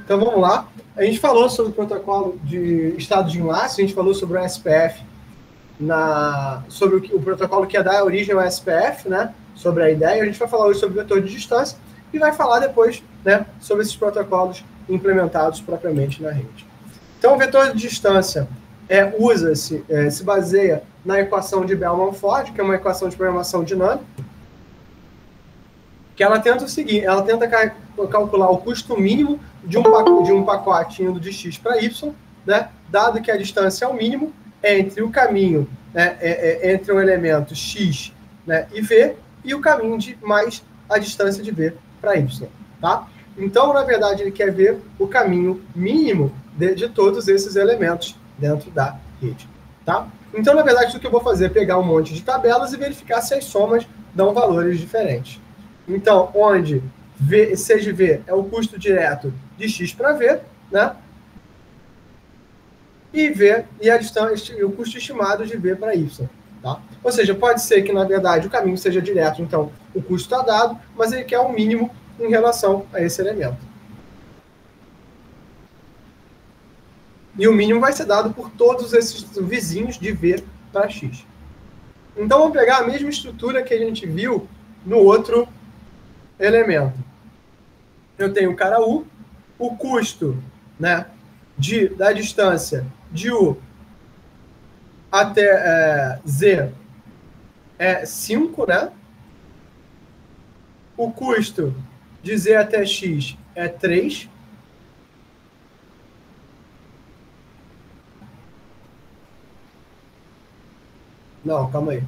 Então vamos lá. A gente falou sobre o protocolo de estado de enlace, a gente falou sobre o SPF, sobre o protocolo que ia dar origem ao SPF, né? Sobre a ideia. A gente vai falar hoje sobre o vetor de distância e vai falar depois, né, sobre esses protocolos implementados propriamente na rede. Então, o vetor de distância se baseia na equação de Bellman-Ford, que é uma equação de programação dinâmica, que ela tenta o seguinte, ela tenta calcular o custo mínimo de um pacote indo de x para y, né, dado que a distância é o mínimo entre o caminho, né, entre o elemento x, né, e v, e o caminho mais a distância de v para y. Tá? Então, na verdade, ele quer ver o caminho mínimo de todos esses elementos dentro da rede. Tá? Então, na verdade, o que eu vou fazer é pegar um monte de tabelas e verificar se as somas dão valores diferentes. Então, onde C de V é o custo direto de x para V, né? E V e a distância, o custo estimado de V para Y. Tá? Ou seja, pode ser que, na verdade, o caminho seja direto, então o custo está dado, mas ele quer o mínimo em relação a esse elemento. E o mínimo vai ser dado por todos esses vizinhos de V para X. Então, vamos pegar a mesma estrutura que a gente viu no outro elemento. Eu tenho o cara U, o custo, né, da distância de U até Z é 5, né? O custo de Z até X é 3. Não, calma aí.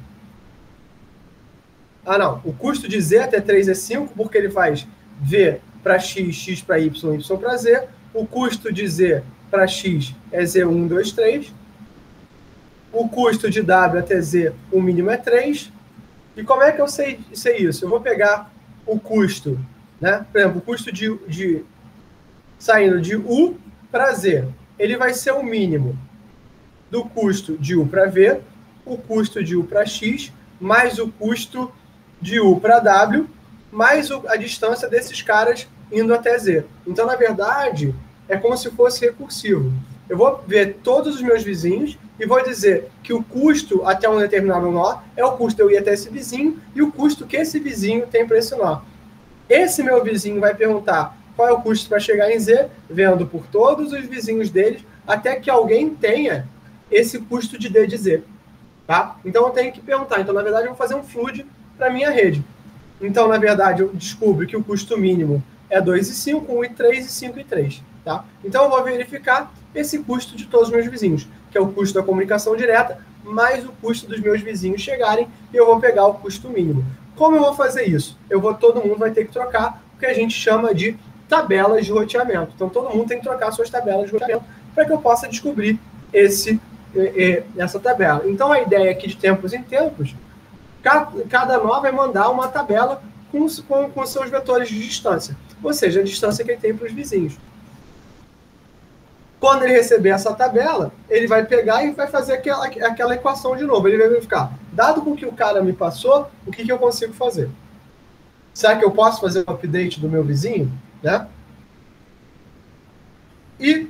Ah, não. O custo de Z até 3 é 5, porque ele faz V para X, X para Y, Y para Z. O custo de Z para X é Z1, 2, 3. O custo de W até Z, o mínimo é 3. E como é que eu sei isso? Eu vou pegar o custo, né? Por exemplo, o custo saindo de U para Z. Ele vai ser o mínimo do custo de U para V, o custo de U para X, mais o custo de U para W, mais a distância desses caras indo até Z. Então, na verdade, é como se fosse recursivo. Eu vou ver todos os meus vizinhos e vou dizer que o custo até um determinado nó é o custo de eu ir até esse vizinho e o custo que esse vizinho tem para esse nó. Esse meu vizinho vai perguntar qual é o custo para chegar em Z, vendo por todos os vizinhos deles, até que alguém tenha esse custo de D de Z. Tá? Então, eu tenho que perguntar. Então, na verdade, eu vou fazer um flood para a minha rede. Então, na verdade, eu descubro que o custo mínimo é 2,5, 1,3 e 5,3. Tá? Então, eu vou verificar esse custo de todos os meus vizinhos, que é o custo da comunicação direta, mais o custo dos meus vizinhos chegarem, e eu vou pegar o custo mínimo. Como eu vou fazer isso? Todo mundo vai ter que trocar o que a gente chama de tabelas de roteamento. Então, todo mundo tem que trocar suas tabelas de roteamento para que eu possa descobrir essa tabela. Então, a ideia aqui de tempos em tempos, cada nó vai mandar uma tabela com seus vetores de distância, ou seja, a distância que ele tem para os vizinhos. Quando ele receber essa tabela, ele vai pegar e vai fazer aquela equação de novo. Ele vai verificar, dado com o que o cara me passou, o que eu consigo fazer? Será que eu posso fazer um update do meu vizinho? Né? E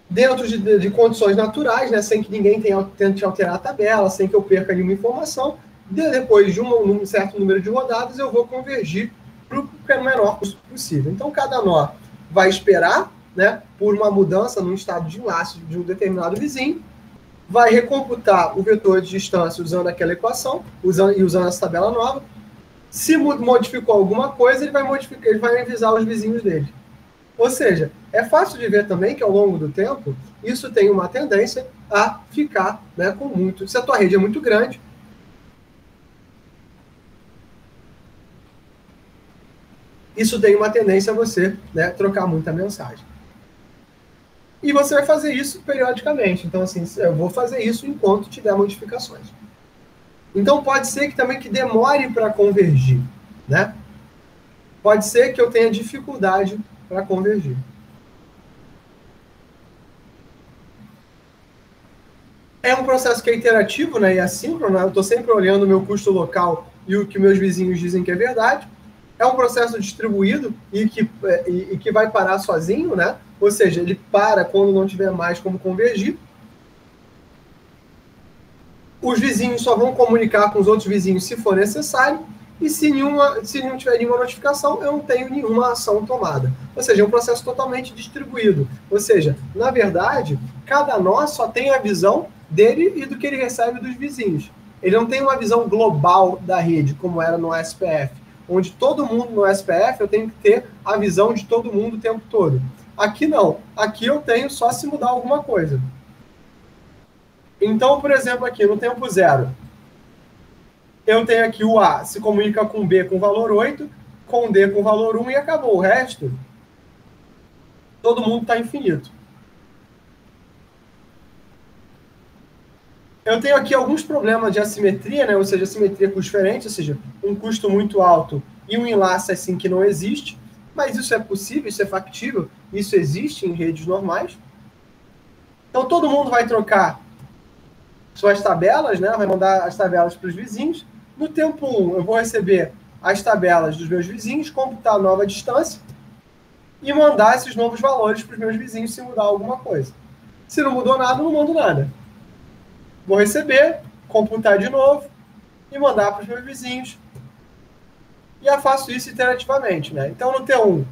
dentro de condições naturais, né, sem que ninguém tente alterar a tabela, sem que eu perca nenhuma informação, depois de um certo número de rodadas, eu vou convergir para o menor custo possível. Então, cada nó vai esperar, né, por uma mudança no estado de enlace de um determinado vizinho, vai recomputar o vetor de distância usando aquela equação, usando essa tabela nova. Se modificou alguma coisa, ele vai avisar os vizinhos dele. Ou seja, é fácil de ver também que ao longo do tempo, isso tem uma tendência a ficar, né, com muito... Se a tua rede é muito grande, isso tem uma tendência a você, né, trocar muita mensagem. E você vai fazer isso periodicamente. Então, assim, eu vou fazer isso enquanto tiver modificações. Então, pode ser que demore para convergir, né? Pode ser que eu tenha dificuldade para convergir. É um processo que é iterativo, né, e assíncrono, né? Eu estou sempre olhando o meu custo local e o que meus vizinhos dizem que é verdade. é um processo distribuído e que vai parar sozinho, né? Ou seja, ele para quando não tiver mais como convergir. Os vizinhos só vão comunicar com os outros vizinhos se for necessário, e se não tiver nenhuma notificação, eu não tenho nenhuma ação tomada. Ou seja, é um processo totalmente distribuído. Ou seja, na verdade, cada nó só tem a visão dele e do que ele recebe dos vizinhos. Ele não tem uma visão global da rede, como era no SPF, onde todo mundo no SPF eu tenho que ter a visão de todo mundo o tempo todo. Aqui não. Aqui eu tenho só se mudar alguma coisa. Então, por exemplo, aqui no tempo zero, eu tenho aqui o A se comunica com B com valor 8, com D com valor 1 e acabou. O resto, todo mundo está infinito. Eu tenho aqui alguns problemas de assimetria, né? Ou seja, assimetria custo diferente, ou seja, um custo muito alto e um enlace assim que não existe, mas isso é possível, isso é factível, isso existe em redes normais. Então, todo mundo vai trocar suas tabelas, né? Vai mandar as tabelas para os vizinhos. No tempo 1, eu vou receber as tabelas dos meus vizinhos, computar a nova distância e mandar esses novos valores para os meus vizinhos se mudar alguma coisa. Se não mudou nada, não mando nada. Vou receber, computar de novo e mandar para os meus vizinhos. E eu faço isso iterativamente, né? Então, no T1,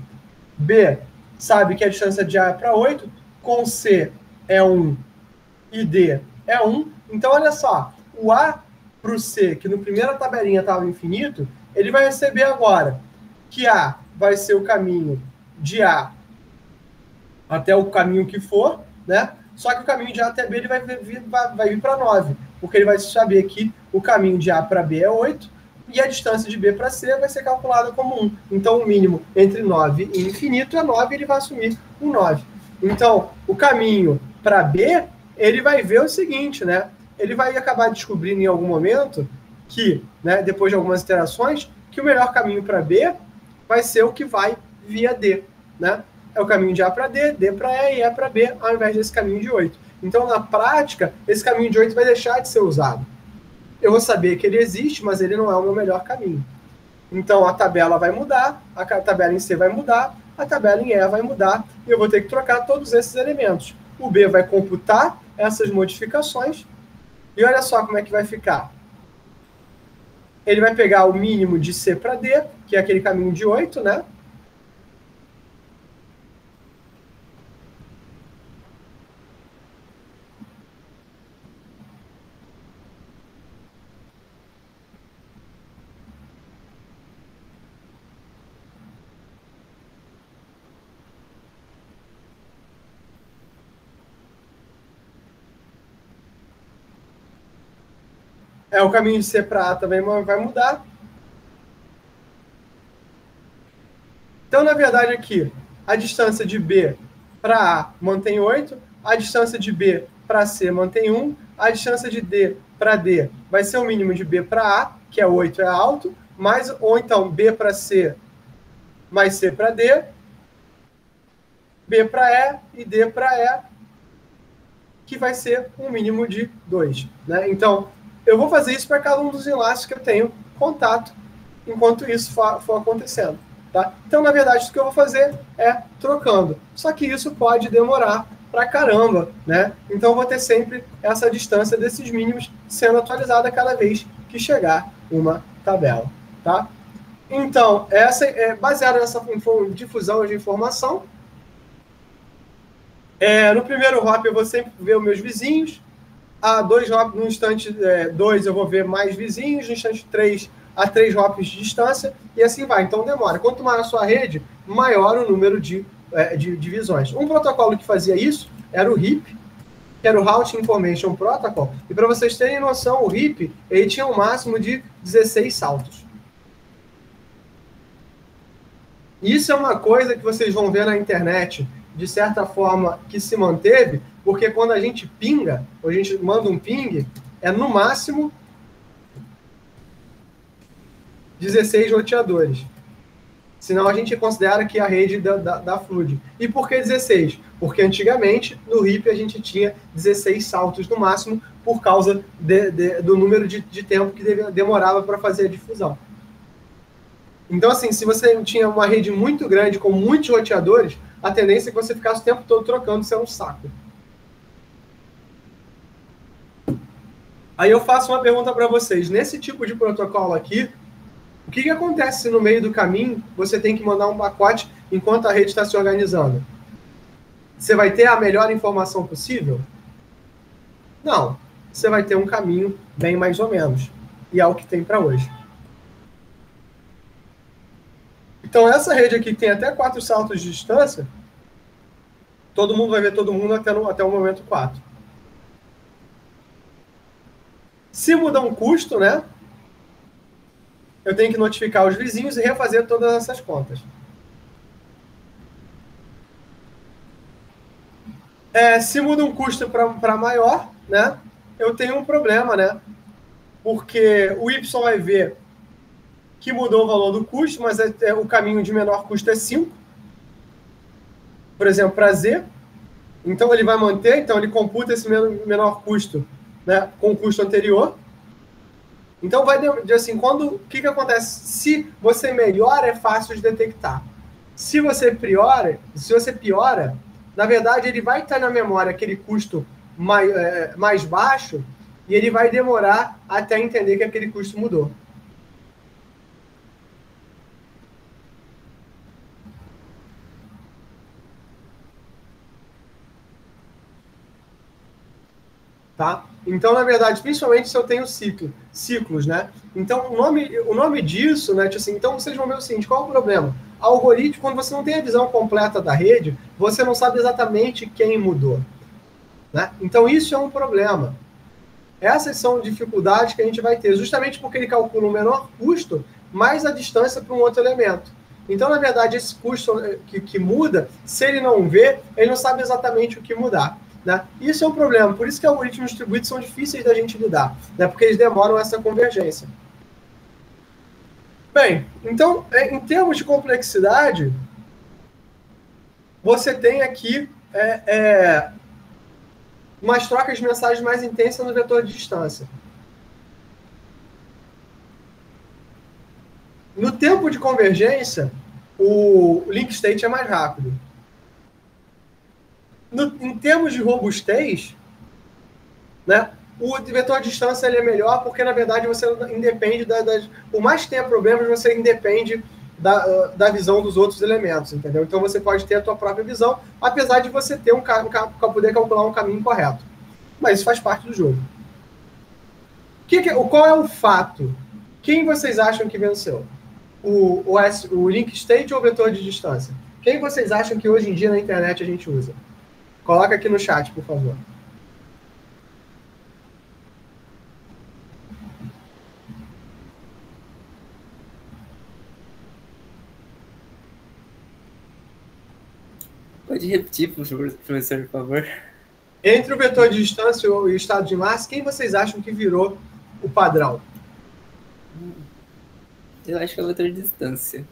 B sabe que a distância de A é para 8, com C é 1 e D é 1. Então, olha só, o A para o C, que no primeira tabelinha estava infinito, ele vai receber agora que A vai ser o caminho de A até o caminho que for, né? Só que o caminho de A até B ele vai vir para 9, porque ele vai saber que o caminho de A para B é 8 e a distância de B para C vai ser calculada como 1. Então, o mínimo entre 9 e infinito é 9, ele vai assumir o 9. Então, o caminho para B, ele vai ver o seguinte, né? Ele vai acabar descobrindo em algum momento que, né, depois de algumas iterações, que o melhor caminho para B vai ser o que vai via D, né? É o caminho de A para D, D para E e E para B, ao invés desse caminho de 8. Então, na prática, esse caminho de 8 vai deixar de ser usado. Eu vou saber que ele existe, mas ele não é o meu melhor caminho. Então, a tabela vai mudar, a tabela em C vai mudar, a tabela em E vai mudar, e eu vou ter que trocar todos esses elementos. O B vai computar essas modificações, e olha só como é que vai ficar. Ele vai pegar o mínimo de C para D, que é aquele caminho de 8, né? O caminho de C para A também vai mudar. Então, na verdade, aqui, a distância de B para A mantém 8, a distância de B para C mantém 1, a distância de D para D vai ser o mínimo de B para A, que é 8, é alto, ou então B para C mais C para D, B para E e D para E, que vai ser um mínimo de 2. Né? Então, eu vou fazer isso para cada um dos enlaces que eu tenho contato, enquanto isso for acontecendo. Tá? Então, na verdade, o que eu vou fazer é trocando. Só que isso pode demorar pra caramba, né? Então, eu vou ter sempre essa distância desses mínimos sendo atualizada cada vez que chegar uma tabela. Tá? Então, essa é baseada nessa difusão de informação. No primeiro hop, eu vou sempre ver os meus vizinhos. No instante 2, eu vou ver mais vizinhos. No instante 3, a 3 hops de distância. E assim vai. Então, demora. Quanto maior a sua rede, maior o número de divisões. Um protocolo que fazia isso era o RIP, que era o Routing Information Protocol. E para vocês terem noção, o RIP ele tinha um máximo de 16 saltos. Isso é uma coisa que vocês vão ver na internet, de certa forma, que se manteve, porque quando a gente pinga, ou a gente manda um ping, é no máximo 16 roteadores. Senão a gente considera que a rede da Flood. E por que 16? Porque antigamente, no RIP, a gente tinha 16 saltos no máximo, por causa do número de tempo que demorava para fazer a difusão. Então, assim, se você tinha uma rede muito grande com muitos roteadores, a tendência é que você ficasse o tempo todo trocando, isso é um saco. Aí eu faço uma pergunta para vocês. Nesse tipo de protocolo aqui, o que acontece se no meio do caminho você tem que mandar um pacote enquanto a rede está se organizando? Você vai ter a melhor informação possível? Não. Você vai ter um caminho bem mais ou menos. E é o que tem para hoje. Então, essa rede aqui que tem até 4 saltos de distância, todo mundo vai ver todo mundo até o momento 4. Se muda um custo, né? Eu tenho que notificar os vizinhos e refazer todas essas contas. Se muda um custo para maior, né? Eu tenho um problema, né? Porque o Y vai ver que mudou o valor do custo, mas o caminho de menor custo é 5. Por exemplo, para Z. Então, ele vai manter, então ele computa esse menor custo, né, com o custo anterior. Então, vai assim, o que acontece? Se você melhora, é fácil de detectar. Se você piora, na verdade, ele vai estar na memória aquele custo mais baixo e ele vai demorar até entender que aquele custo mudou. Tá? Então, na verdade, principalmente se eu tenho ciclos, né? Então, o nome disso, né? Tipo assim, então, vocês vão ver o seguinte, qual é o problema? Algoritmo, quando você não tem a visão completa da rede, você não sabe exatamente quem mudou. Né? Então, isso é um problema. Essas são dificuldades que a gente vai ter, justamente porque ele calcula o menor custo mais a distância para um outro elemento. Então, na verdade, esse custo que muda, se ele não vê, ele não sabe exatamente o que mudar. Né? Isso é um problema, por isso que algoritmos distribuídos são difíceis da gente lidar, né? Porque eles demoram essa convergência. Bem, então, em termos de complexidade, você tem aqui umas trocas de mensagens mais intensas no vetor de distância. No tempo de convergência, o link state é mais rápido. Em termos de robustez, né, o vetor de distância ele é melhor porque, na verdade, você independe por mais que tenha problemas, você independe da visão dos outros elementos, entendeu? Então, você pode ter a tua própria visão, apesar de você ter poder calcular um caminho correto. Mas isso faz parte do jogo. Qual é o fato? Quem vocês acham que venceu? O link state ou o vetor de distância? Quem vocês acham que hoje em dia na internet a gente usa? Coloca aqui no chat, por favor. Pode repetir, professor, por favor? Entre o vetor de distância e o estado de enlace, quem vocês acham que virou o padrão? Eu acho que é o vetor de distância.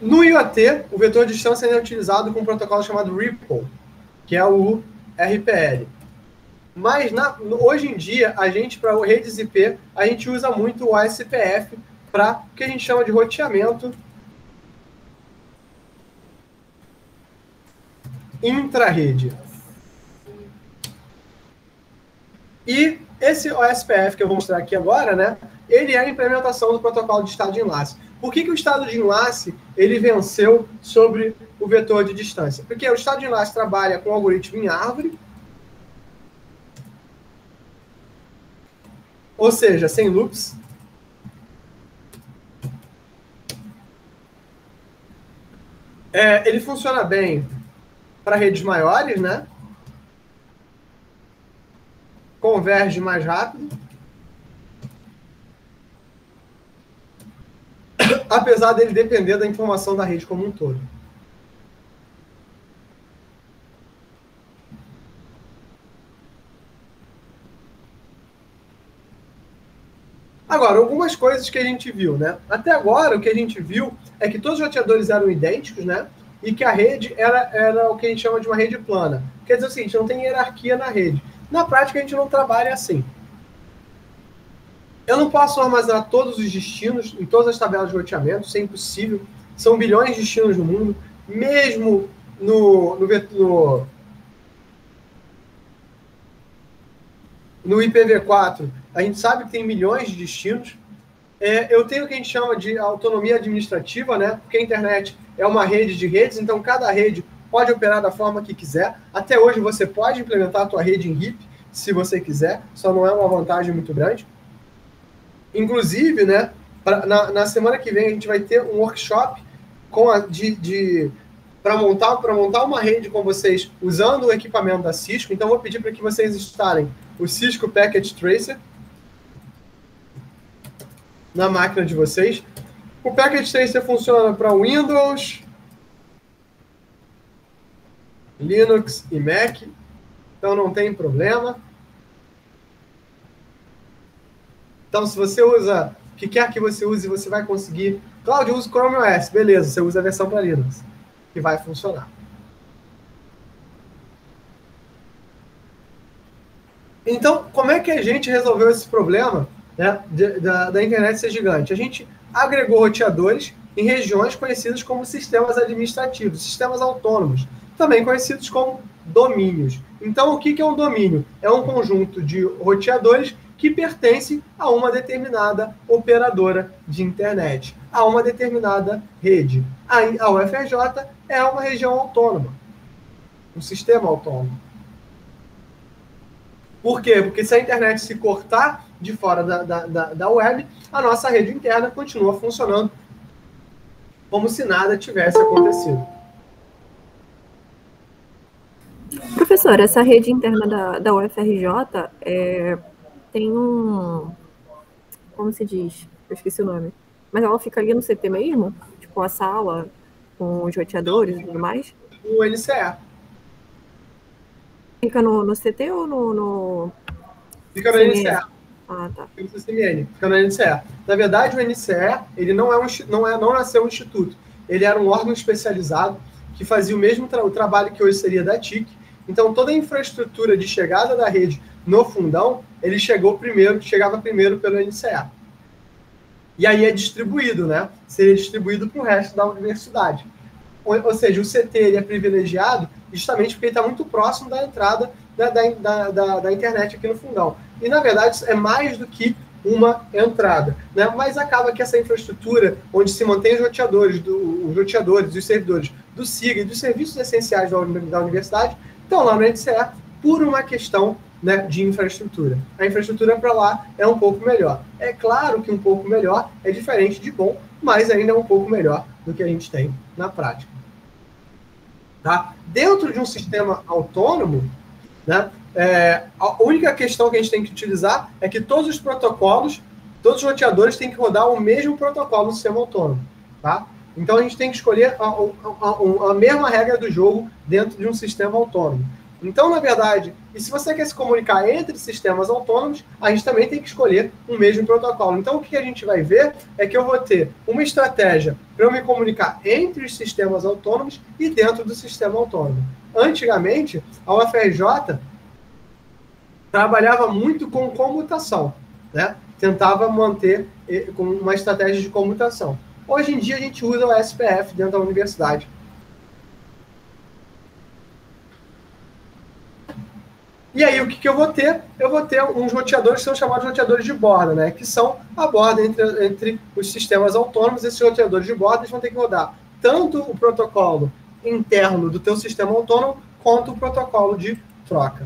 No IoT, o vetor de distância é utilizado com um protocolo chamado Ripple, que é o RPL. Mas hoje em dia, a gente, para redes IP, a gente usa muito o ASPF para o que a gente chama de roteamento intra-rede. E esse OSPF que eu vou mostrar aqui agora, né, ele é a implementação do protocolo de estado de enlace. Por que o estado de enlace ele venceu sobre o vetor de distância? Porque o estado de enlace trabalha com o algoritmo em árvore, ou seja, sem loops. Ele funciona bem para redes maiores, né? Converge mais rápido. Apesar dele depender da informação da rede como um todo. Agora, algumas coisas que a gente viu, né? Até agora, o que a gente viu é que todos os roteadores eram idênticos, né? E que a rede era o que a gente chama de uma rede plana. Quer dizer o seguinte, não tem hierarquia na rede. Na prática, a gente não trabalha assim. Eu não posso armazenar todos os destinos em todas as tabelas de roteamento, isso é impossível. São bilhões de destinos no mundo, mesmo no IPv4, a gente sabe que tem milhões de destinos. Eu tenho o que a gente chama de autonomia administrativa, né? Porque a internet é uma rede de redes, então cada rede pode operar da forma que quiser. Até hoje você pode implementar a tua rede em RIP, se você quiser, só não é uma vantagem muito grande. Inclusive, né, na semana que vem a gente vai ter um workshop para montar uma rede com vocês usando o equipamento da Cisco. Então, vou pedir para que vocês instalem o Cisco Packet Tracer na máquina de vocês. O Packet Tracer funciona para Windows, Linux e Mac, então não tem problema. Então, se você usa o que quer que você use, você vai conseguir. Cláudio, eu uso Chrome OS. Beleza, você usa a versão para Linux, que vai funcionar. Então, como é que a gente resolveu esse problema, né, da internet ser gigante? A gente agregou roteadores em regiões conhecidas como sistemas administrativos, sistemas autônomos, também conhecidos como domínios. Então, o que é um domínio? É um conjunto de roteadores que pertence a uma determinada operadora de internet, a uma determinada rede. A UFRJ é uma região autônoma, um sistema autônomo. Por quê? Porque se a internet se cortar de fora da web, a nossa rede interna continua funcionando como se nada tivesse acontecido. Professor, essa rede interna da UFRJ tem como se diz? Eu esqueci o nome. Mas ela fica ali no CT mesmo? Tipo, a sala com os roteadores e tudo mais? O NCE. Fica no CT ou no Fica no NCE. Ah, tá. Fica no NCE. Na verdade, o NCE, ele não nasceu um instituto. Ele era um órgão especializado que fazia o mesmo trabalho que hoje seria da TIC. Então, toda a infraestrutura de chegada da rede no fundão, ele chegava primeiro pelo NCE. E aí é distribuído, né? Seria distribuído para o resto da universidade. Ou seja, o CT ele é privilegiado justamente porque ele está muito próximo da entrada da internet aqui no fundão. E, na verdade, é mais do que uma entrada, né? Mas acaba que essa infraestrutura, onde se mantém os roteadores e os servidores do SIGA e dos serviços essenciais da universidade, estão lá no NCE por uma questão, né, de infraestrutura. A infraestrutura para lá é um pouco melhor. É claro que um pouco melhor é diferente de bom, mas ainda é um pouco melhor do que a gente tem na prática. Tá? Dentro de um sistema autônomo, né, a única questão que a gente tem que utilizar é que todos os protocolos, todos os roteadores têm que rodar o mesmo protocolo no sistema autônomo. Tá? Então, a gente tem que escolher a mesma regra do jogo dentro de um sistema autônomo. Então, na verdade, e se você quer se comunicar entre sistemas autônomos, a gente também tem que escolher o mesmo protocolo. Então, o que a gente vai ver é que eu vou ter uma estratégia para eu me comunicar entre os sistemas autônomos e dentro do sistema autônomo. Antigamente, a UFRJ trabalhava muito com comutação, né? Tentava manter com uma estratégia de comutação. Hoje em dia, a gente usa o SPF dentro da universidade. E aí, o que eu vou ter? Eu vou ter uns roteadores que são chamados de roteadores de borda, né? Que são a borda entre os sistemas autônomos. Esses roteadores de borda eles vão ter que rodar tanto o protocolo interno do teu sistema autônomo, quanto o protocolo de troca.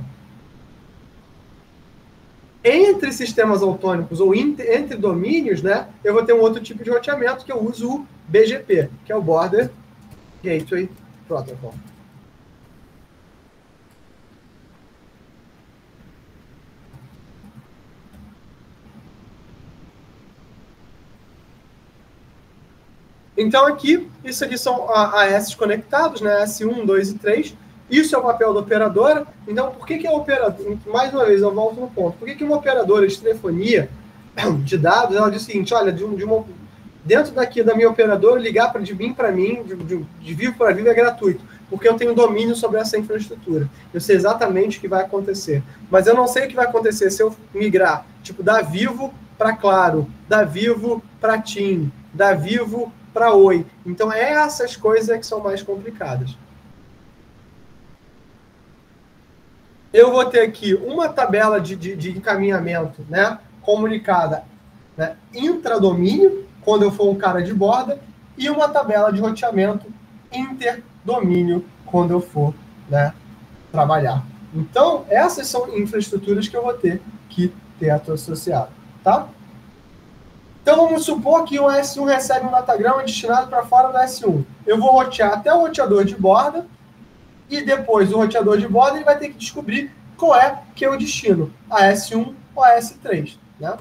Entre sistemas autônomos ou entre domínios, né? Eu vou ter um outro tipo de roteamento que eu uso o BGP, que é o Border Gateway Protocol. Então, aqui, isso aqui são AS conectados, né? S1, 2 e 3. Isso é o papel da operadora. Então, por que a operadora... Mais uma vez, eu volto no ponto. Por que uma operadora de telefonia de dados, ela diz o seguinte, olha, dentro daqui da minha operadora, ligar de mim para mim, de vivo para vivo, é gratuito. Porque eu tenho domínio sobre essa infraestrutura. Eu sei exatamente o que vai acontecer. Mas eu não sei o que vai acontecer se eu migrar, tipo, da Vivo para Claro, da Vivo para TIM, da Vivo para Oi. Então, essas coisas que são mais complicadas. Eu vou ter aqui uma tabela de encaminhamento, né, comunicada, né, intradomínio, quando eu for um cara de borda, e uma tabela de roteamento interdomínio, quando eu for, né, trabalhar. Então, essas são infraestruturas que eu vou ter que ter associado, tá? Então, vamos supor que o S1 recebe um datagrama destinado para fora do S1. Eu vou rotear até o roteador de borda, e depois o roteador de borda ele vai ter que descobrir qual é que é o destino, a S1 ou a S3, né?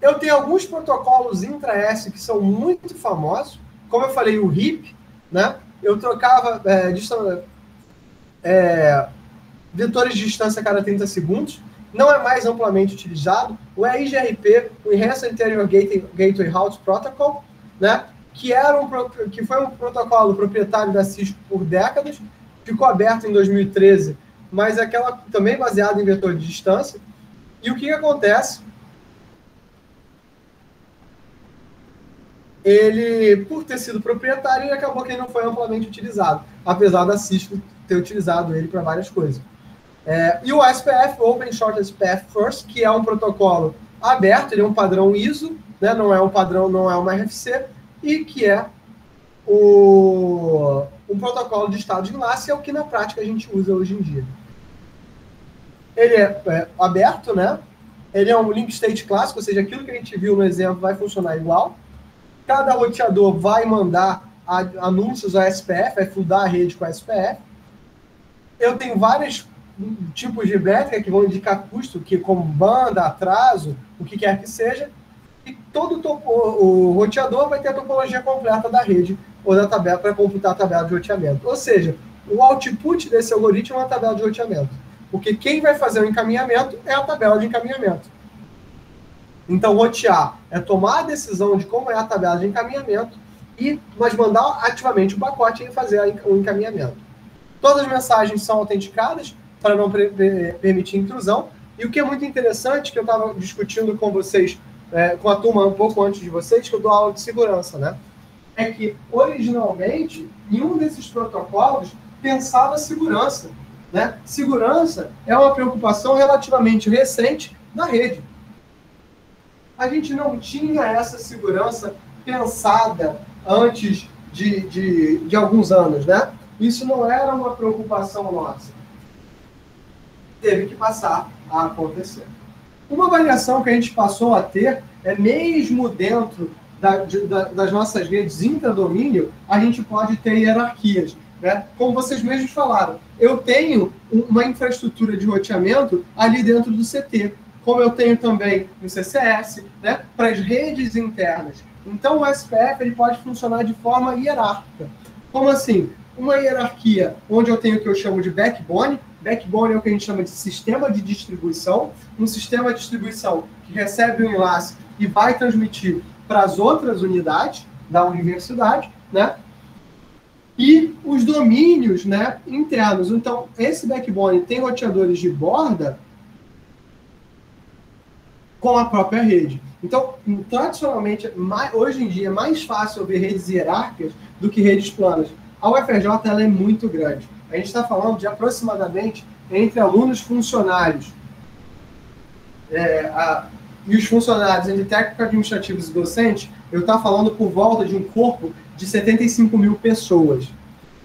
Eu tenho alguns protocolos intra-S que são muito famosos, como eu falei, o RIP, né? Eu trocava vetores de distância a cada 30 segundos, não é mais amplamente utilizado. O EIGRP, o Enhanced Interior Gateway Route Protocol, né? Que foi um protocolo proprietário da Cisco por décadas, ficou aberto em 2013, mas aquela também baseado em vetor de distância. E o que acontece? Ele, por ter sido proprietário, ele acabou que ele não foi amplamente utilizado, apesar da Cisco ter utilizado ele para várias coisas. E o SPF, Open Shortest Path First, que é um protocolo aberto, ele é um padrão ISO, né, não é um padrão, não é uma RFC, e que é um protocolo de estado de enlace, é o que na prática a gente usa hoje em dia. Ele é aberto, né? Ele é um link state clássico, ou seja, aquilo que a gente viu no exemplo vai funcionar igual. Cada roteador vai mandar anúncios ao SPF, vai fundar a rede com a SPF. Eu tenho vários tipos de métrica que vão indicar custo, como banda, atraso, o que quer que seja. E todo o roteador vai ter a topologia completa da rede ou da tabela para computar a tabela de roteamento. Ou seja, o output desse algoritmo é uma tabela de roteamento. Porque quem vai fazer o encaminhamento é a tabela de encaminhamento. Então, rotear é tomar a decisão de como é a tabela de encaminhamento, mas mandar ativamente o pacote e fazer o encaminhamento. Todas as mensagens são autenticadas para não permitir intrusão. E o que é muito interessante, que eu estava discutindo com vocês, com a turma um pouco antes de vocês, que eu dou aula de segurança, né? É que, originalmente, nenhum desses protocolos pensava segurança, né? Segurança é uma preocupação relativamente recente da rede. A gente não tinha essa segurança pensada antes de alguns anos, né? Isso não era uma preocupação nossa. Teve que passar a acontecer. Uma variação que a gente passou a ter mesmo dentro das nossas redes intradomínio, a gente pode ter hierarquias, né? Como vocês mesmos falaram, eu tenho uma infraestrutura de roteamento ali dentro do CT, como eu tenho também no CCS, né, para as redes internas. Então, o SPF ele pode funcionar de forma hierárquica. Como assim? Uma hierarquia onde eu tenho o que eu chamo de backbone. Backbone é o que a gente chama de sistema de distribuição. Um sistema de distribuição que recebe um enlace e vai transmitir para as outras unidades da universidade, né? E os domínios, né, internos. Então, esse backbone tem roteadores de borda com a própria rede. Então, tradicionalmente, hoje em dia, é mais fácil ver redes hierárquicas do que redes planas. A UFRJ ela é muito grande. A gente está falando de aproximadamente entre alunos funcionários e os funcionários entre técnicos administrativos e docentes, eu estou falando por volta de um corpo de 75 mil pessoas.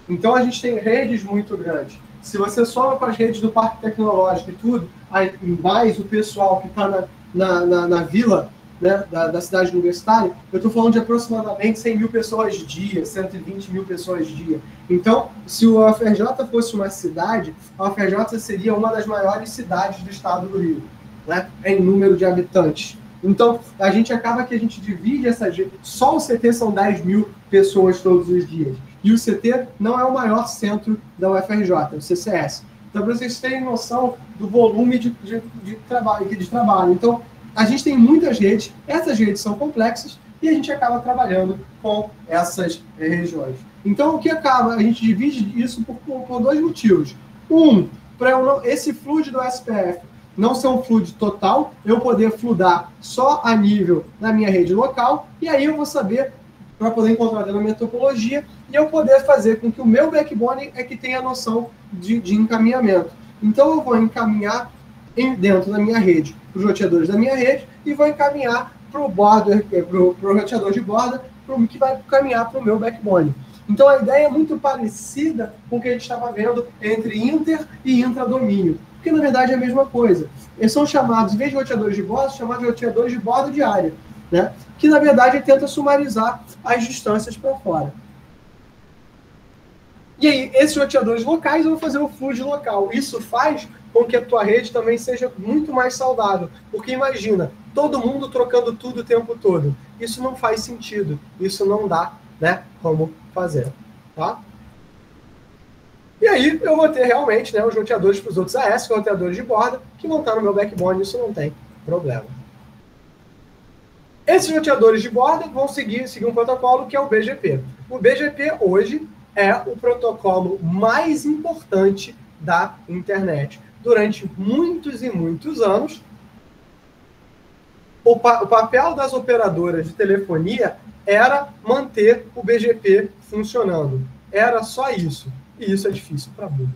Então, a gente tem redes muito grandes. Se você soma com as redes do Parque Tecnológico e tudo, aí, mais o pessoal que está na vila, né, da cidade universitária, eu estou falando de aproximadamente 100 mil pessoas dia, 120 mil pessoas dia. Então, se o UFRJ fosse uma cidade, a UFRJ seria uma das maiores cidades do estado do Rio, né, em número de habitantes. Então, a gente divide essas... Só o CT são 10 mil pessoas todos os dias. E o CT não é o maior centro da UFRJ, é o CCS. Então, para vocês terem noção do volume de trabalho. Então, a gente tem muitas redes, essas redes são complexas, e a gente acaba trabalhando com essas regiões. Então, o que acaba? A gente divide isso por dois motivos. Um, para esse fluxo do SPF não ser um flood total, eu poder floodar só a nível da minha rede local, e aí eu vou saber, para poder encontrar dentro da minha topologia, e eu poder fazer com que o meu backbone é que tenha a noção de encaminhamento. Então eu vou encaminhar dentro da minha rede, para os roteadores da minha rede, e vou encaminhar para o roteador de borda, que vai caminhar para o meu backbone. Então a ideia é muito parecida com o que a gente estava vendo entre inter e intradomínio, porque na verdade é a mesma coisa. Eles são chamados, em vez de roteadores de borda, chamados de roteadores de borda de área, né? Que na verdade tenta sumarizar as distâncias para fora. E aí, esses roteadores locais vão fazer o flood local. Isso faz com que a tua rede também seja muito mais saudável. Porque imagina, todo mundo trocando tudo o tempo todo. Isso não faz sentido. Isso não dá, né, como fazer. Tá? E aí, eu vou ter realmente, né, os roteadores para os outros AS, que são roteadores de borda, que vão estar no meu backbone. Isso não tem problema. Esses roteadores de borda vão seguir um protocolo que é o BGP. O BGP hoje é o protocolo mais importante da internet. Durante muitos e muitos anos, o papel das operadoras de telefonia era manter o BGP funcionando. Era só isso. E isso é difícil para burro.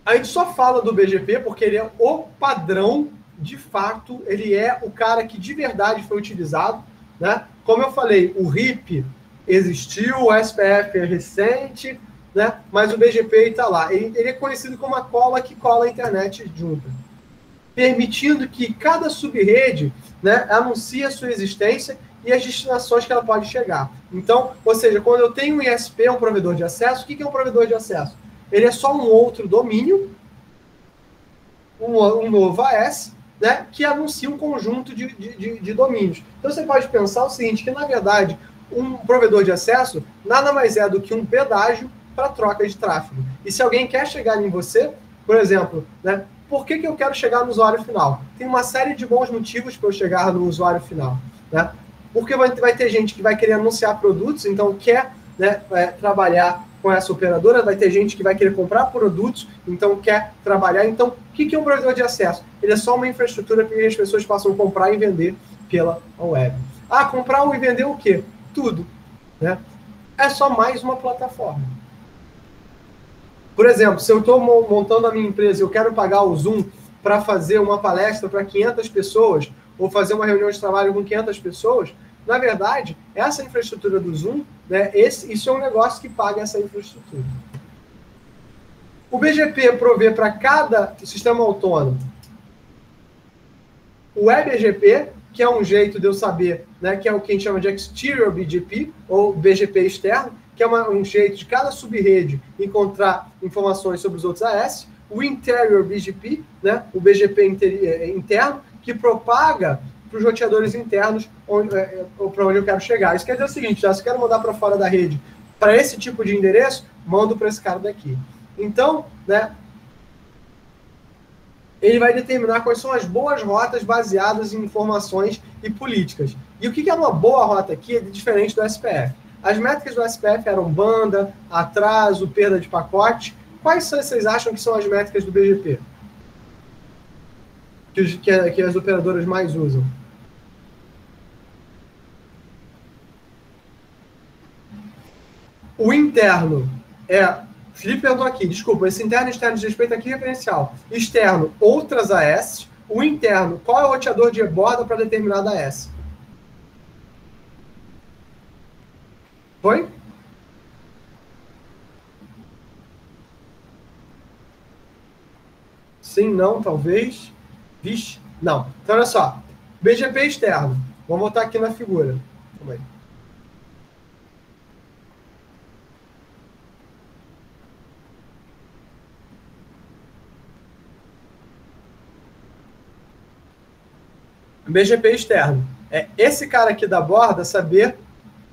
A gente só fala do BGP porque ele é o padrão, de fato, ele é o cara que de verdade foi utilizado, né? Como eu falei, o RIP existiu, o SPF é recente, né? Mas o BGP está lá. Ele é conhecido como a cola que cola a internet junta, permitindo que cada subrede, né, anuncie a sua existência e as destinações que ela pode chegar. Então, ou seja, quando eu tenho um ISP, um provedor de acesso, o que é um provedor de acesso? Ele é só um outro domínio, um novo AS, né, que anuncia um conjunto de domínios. Então, você pode pensar o seguinte, que, na verdade, um provedor de acesso nada mais é do que um pedágio para troca de tráfego. E se alguém quer chegar em você, por exemplo, né, por que eu quero chegar no usuário final? Tem uma série de bons motivos para eu chegar no usuário final, né? Porque vai ter gente que vai querer anunciar produtos, então quer, né, trabalhar com essa operadora, vai ter gente que vai querer comprar produtos, então quer trabalhar. Então, o que é um provedor de acesso? Ele é só uma infraestrutura para que as pessoas possam comprar e vender pela web. Ah, comprar e vender o quê? Tudo, né? É só mais uma plataforma. Por exemplo, se eu estou montando a minha empresa e eu quero pagar o Zoom para fazer uma palestra para 500 pessoas, ou fazer uma reunião de trabalho com 500 pessoas, na verdade, essa infraestrutura do Zoom, né, isso é um negócio que paga essa infraestrutura. O BGP provê para cada sistema autônomo o eBGP, que é um jeito de eu saber, né, que é o que a gente chama de Exterior BGP, ou BGP externo, que é um jeito de cada subrede encontrar informações sobre os outros AS, o Interior BGP, né, o BGP interno, que propaga para os roteadores internos para onde eu quero chegar. Isso quer dizer o seguinte, se eu quero mandar para fora da rede para esse tipo de endereço, mando para esse cara daqui. Então, né, ele vai determinar quais são as boas rotas baseadas em informações e políticas. E o que é uma boa rota aqui é diferente do SPF. As métricas do SPF eram banda, atraso, perda de pacote. Quais vocês acham que são as métricas do BGP? Que as operadoras mais usam? O interno é... Felipe perguntou aqui, desculpa, esse interno e externo de respeito aqui é referencial. Externo, outras AS. O interno, qual é o roteador de borda para determinada AS? Foi? Sim, não, talvez. Vixe, não. Então, olha só. BGP externo. Vamos voltar aqui na figura. Calma aí. BGP externo. É esse cara aqui da borda saber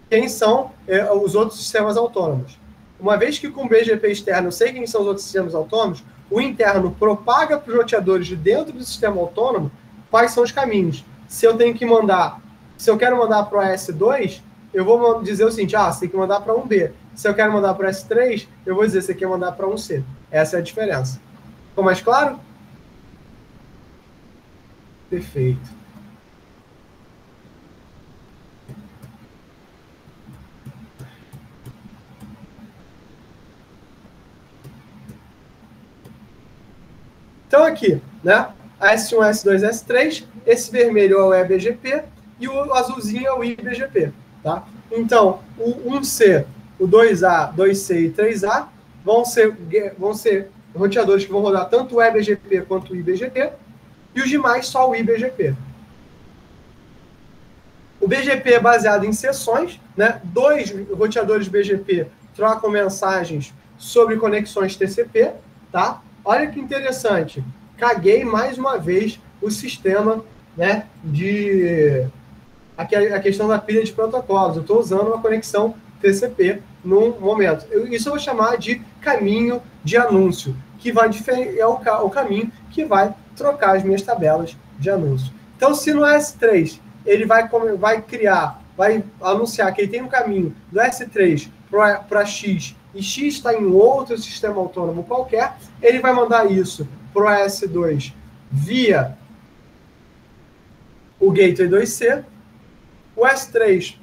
quem são os outros sistemas autônomos. Uma vez que com o BGP externo eu sei quem são os outros sistemas autônomos, o interno propaga para os roteadores de dentro do sistema autônomo quais são os caminhos. Se eu tenho que mandar, se eu quero mandar para o AS2, eu vou dizer o seguinte, você tem que mandar para um B. Se eu quero mandar para o S3, eu vou dizer, você quer mandar para um C. Essa é a diferença. Ficou mais claro? Perfeito. Então aqui, né? S1, S2, S3, esse vermelho é o EBGP e o azulzinho é o IBGP, tá? Então, o 1C, o 2A, 2C e 3A vão ser roteadores que vão rodar tanto o EBGP quanto o IBGP, e os demais só o IBGP. O BGP é baseado em sessões, né? 2 roteadores BGP trocam mensagens sobre conexões TCP, tá? Olha que interessante. Caguei mais uma vez o sistema, né, a questão da pilha de protocolos. Eu estou usando uma conexão TCP num momento. Isso eu vou chamar de caminho de anúncio, que é o caminho que vai trocar as minhas tabelas de anúncio. Então, se no S3 ele vai anunciar que ele tem um caminho do S3 para X, e X está em outro sistema autônomo qualquer, ele vai mandar isso para o S2 via o Gateway 2C. O S3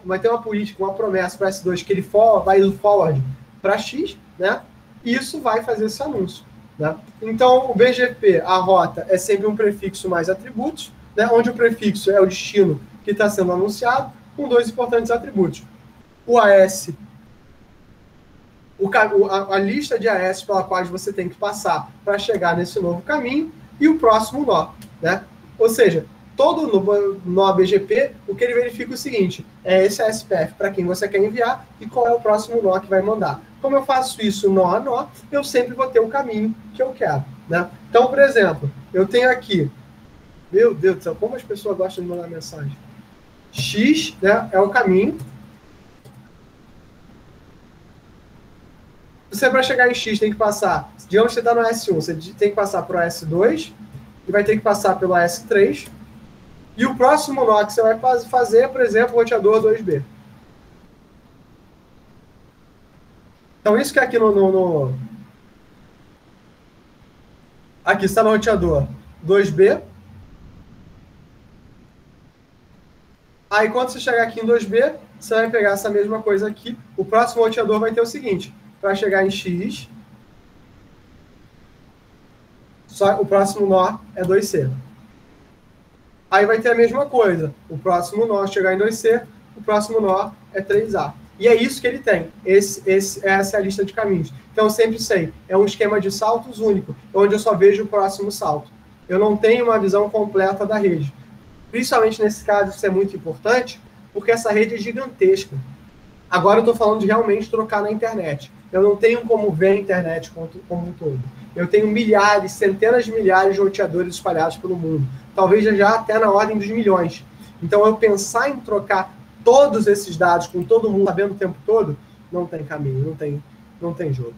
vai ter uma política, uma promessa para o S2 que ele vai do forward para X, né? E isso vai fazer esse anúncio, né? Então, o BGP, a rota, é sempre um prefixo mais atributos, né? Onde o prefixo é o destino que está sendo anunciado, com 2 importantes atributos. O AS, a lista de AS pela qual você tem que passar para chegar nesse novo caminho, e o próximo nó, né? Ou seja, todo nó BGP, o que ele verifica é o seguinte, é esse ASPF para quem você quer enviar e qual é o próximo nó que vai mandar. Como eu faço isso nó a nó, eu sempre vou ter o caminho que eu quero, né? Então, por exemplo, eu tenho aqui, meu Deus do céu, como as pessoas gostam de mandar mensagem. X, né, é o caminho. Você, para chegar em X, tem que passar, digamos que você está no S1, você tem que passar para o S2, e vai ter que passar pelo S3, e o próximo nó que você vai fazer, por exemplo, o roteador 2B. Então, isso que é aqui aqui está no roteador 2B. Aí, quando você chegar aqui em 2B, você vai pegar essa mesma coisa aqui. O próximo roteador vai ter o seguinte, para chegar em X, o próximo nó é 2C. Aí vai ter a mesma coisa. O próximo nó chegar em 2C, o próximo nó é 3A. E é isso que ele tem. Essa é a lista de caminhos. Então, eu sempre sei. É um esquema de saltos único, onde eu só vejo o próximo salto. Eu não tenho uma visão completa da rede. Principalmente nesse caso, isso é muito importante, porque essa rede é gigantesca. Agora eu estou falando de realmente trocar na internet. Eu não tenho como ver a internet como um todo. Eu tenho milhares, centenas de milhares de roteadores espalhados pelo mundo. Talvez já até na ordem dos milhões. Então, eu pensar em trocar todos esses dados com todo mundo sabendo o tempo todo, não tem caminho, não tem jogo.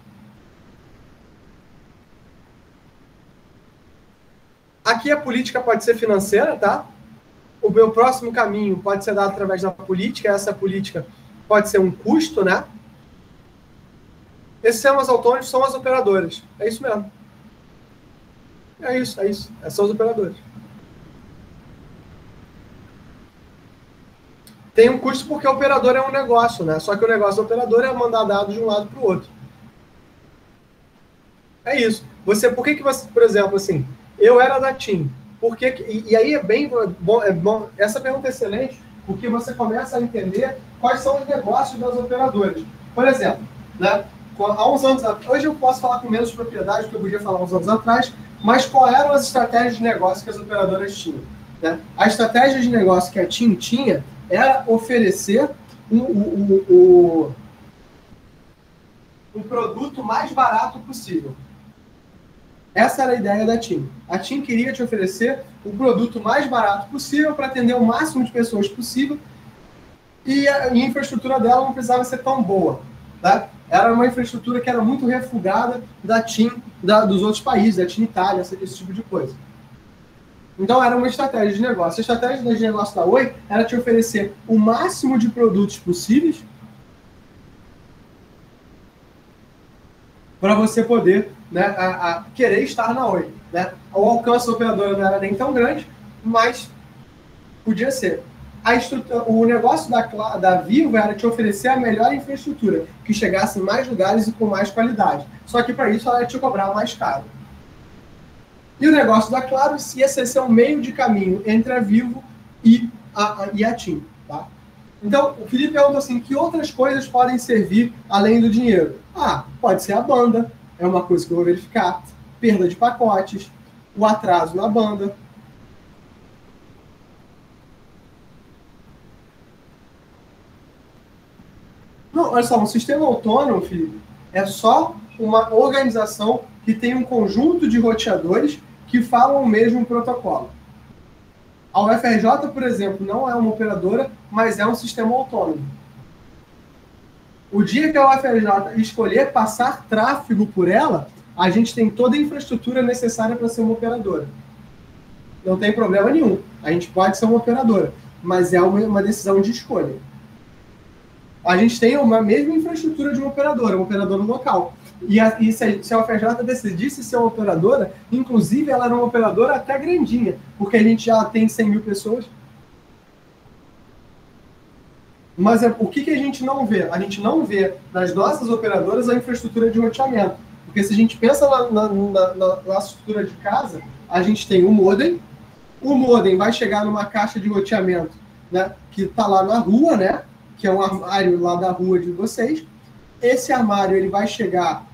Aqui a política pode ser financeira, tá? O meu próximo caminho pode ser dado através da política. Essa política pode ser um custo, né? Esses sistemas autônomos são as operadoras. É isso mesmo. É isso. São os operadores. Tem um custo porque o operador é um negócio, né? Só que o negócio do operador é mandar dados de um lado para o outro. É isso. Por que você, por exemplo, assim, eu era da TIM. E aí é bem bom, essa pergunta é excelente, porque você começa a entender quais são os negócios das operadoras. Por exemplo, né? Há uns anos atrás, hoje eu posso falar com menos propriedade do que eu podia falar uns anos atrás, mas quais eram as estratégias de negócio que as operadoras tinham? Né? A estratégia de negócio que a TIM tinha era oferecer um produto mais barato possível. Essa era a ideia da TIM. A TIM queria te oferecer o produto mais barato possível para atender o máximo de pessoas possível, e a infraestrutura dela não precisava ser tão boa. Tá? Era uma infraestrutura que era muito refugada da TIM, dos outros países, da TIM Itália, esse tipo de coisa. Então, era uma estratégia de negócio. A estratégia de negócio da Oi era te oferecer o máximo de produtos possíveis para você poder né, a querer estar na Oi. Né? O alcance da operadora não era nem tão grande, mas podia ser. O negócio da Vivo era te oferecer a melhor infraestrutura, que chegasse em mais lugares e com mais qualidade. Só que para isso ela ia te cobrar mais caro. E o negócio da Claro ia ser um meio de caminho entre a Vivo e a TIM. Tá? Então, o Felipe perguntou assim, que outras coisas podem servir além do dinheiro? Pode ser a banda, é uma coisa que eu vou verificar. Perda de pacotes, o atraso na banda. Não, olha só, um sistema autônomo, Felipe, é só uma organização que tem um conjunto de roteadores que falam o mesmo protocolo. A UFRJ, por exemplo, não é uma operadora, mas é um sistema autônomo. O dia que a UFRJ escolher passar tráfego por ela, a gente tem toda a infraestrutura necessária para ser uma operadora. Não tem problema nenhum. A gente pode ser uma operadora, mas é uma decisão de escolha. A gente tem a mesma infraestrutura de uma operadora local. E se a UFRJ decidisse ser uma operadora, inclusive ela era uma operadora até grandinha, porque a gente já tem 100 mil pessoas. Mas o que a gente não vê? A gente não vê nas nossas operadoras a infraestrutura de roteamento. Porque se a gente pensa na estrutura de casa, a gente tem o modem vai chegar numa caixa de roteamento, né, que está lá na rua, né, que é um armário lá da rua de vocês. Esse armário ele vai chegar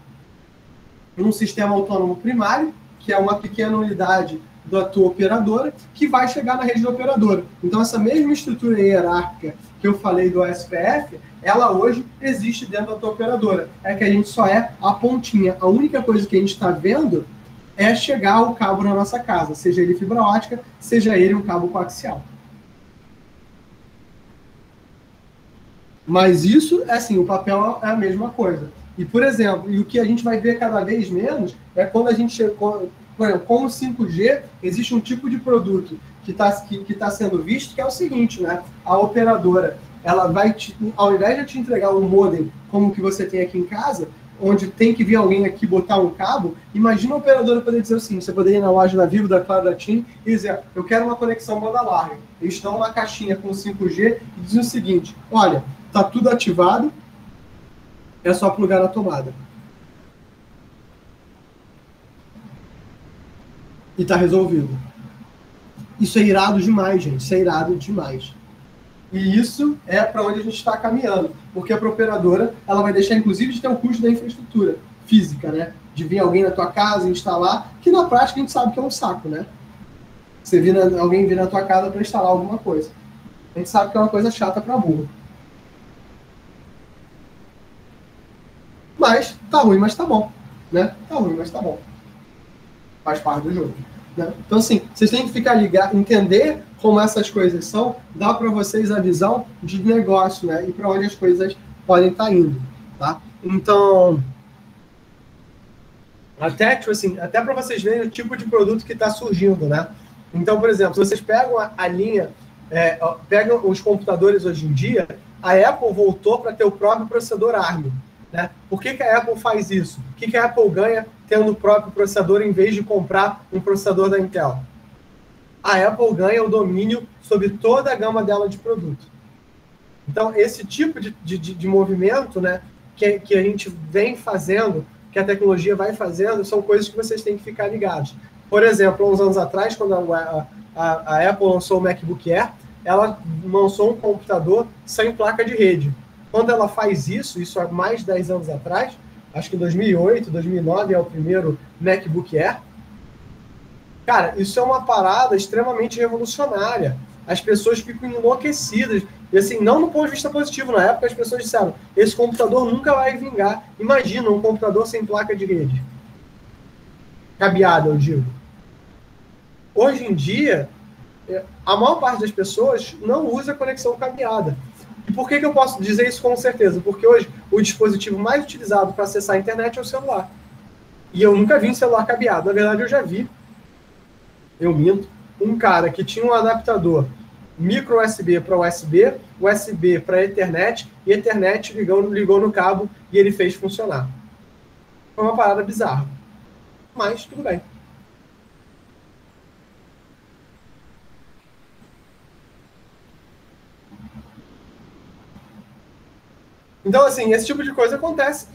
num sistema autônomo primário, que é uma pequena unidade da tua operadora, que vai chegar na rede da operadora. Então, essa mesma estrutura hierárquica que eu falei do OSPF, ela hoje existe dentro da tua operadora. É que a gente só é a pontinha. A única coisa que a gente está vendo é chegar o cabo na nossa casa, seja ele fibra ótica, seja ele um cabo coaxial. Mas isso, assim, o papel é a mesma coisa. E, por exemplo, o que a gente vai ver cada vez menos é quando a gente chegou, por exemplo, com o 5G, existe um tipo de produto que tá sendo visto, que é o seguinte, né? A operadora, ela vai, ao invés de te entregar um modem como que você tem aqui em casa, onde tem que vir alguém aqui botar um cabo, imagina a operadora poder dizer assim, você poderia ir na loja da Vivo, da Claro, da TIM, e dizer, eu quero uma conexão banda larga. Eles dão uma caixinha com 5G e dizem o seguinte, olha, tá tudo ativado, é só plugar na tomada. E tá resolvido. Isso é irado demais, gente. Isso é irado demais. E isso é para onde a gente está caminhando. Porque a operadora, ela vai deixar, inclusive, de ter o custo da infraestrutura física, né? De vir alguém na tua casa, instalar, que na prática a gente sabe que é um saco, né? Você alguém vir na tua casa para instalar alguma coisa. A gente sabe que é uma coisa chata para burro. Mas tá ruim, mas tá bom. Né? Tá ruim, mas tá bom. Faz parte do jogo. Né? Então, assim, vocês têm que ficar ligados, entender como essas coisas são, dá para vocês a visão de negócio, né? E para onde as coisas podem estar indo. Tá? Então, até para vocês verem o tipo de produto que está surgindo. Né? Então, por exemplo, se vocês pegam a linha, pegam os computadores hoje em dia, a Apple voltou para ter o próprio processador ARM. Né? Por que a Apple faz isso? O que a Apple ganha tendo o próprio processador em vez de comprar um processador da Intel? A Apple ganha o domínio sobre toda a gama dela de produto. Então, esse tipo de movimento, né, que a gente vem fazendo, que a tecnologia vai fazendo, são coisas que vocês têm que ficar ligados. Por exemplo, há uns anos atrás, quando a Apple lançou o MacBook Air, ela lançou um computador sem placa de rede. Quando ela faz isso há mais de 10 anos atrás, acho que em 2008, 2009 é o primeiro MacBook Air. Cara, isso é uma parada extremamente revolucionária. As pessoas ficam enlouquecidas. E assim, não no ponto de vista positivo. Na época as pessoas disseram, esse computador nunca vai vingar. Imagina um computador sem placa de rede. Cabeada, eu digo. Hoje em dia, a maior parte das pessoas não usa conexão cabeada. E por que eu posso dizer isso com certeza? Porque hoje o dispositivo mais utilizado para acessar a internet é o celular. E eu nunca vi um celular cabeado. Na verdade, eu já vi, eu minto, um cara que tinha um adaptador micro USB para USB, USB para Ethernet, e Ethernet ligou no cabo e ele fez funcionar. Foi uma parada bizarra. mas tudo bem. Então, assim, esse tipo de coisa acontece.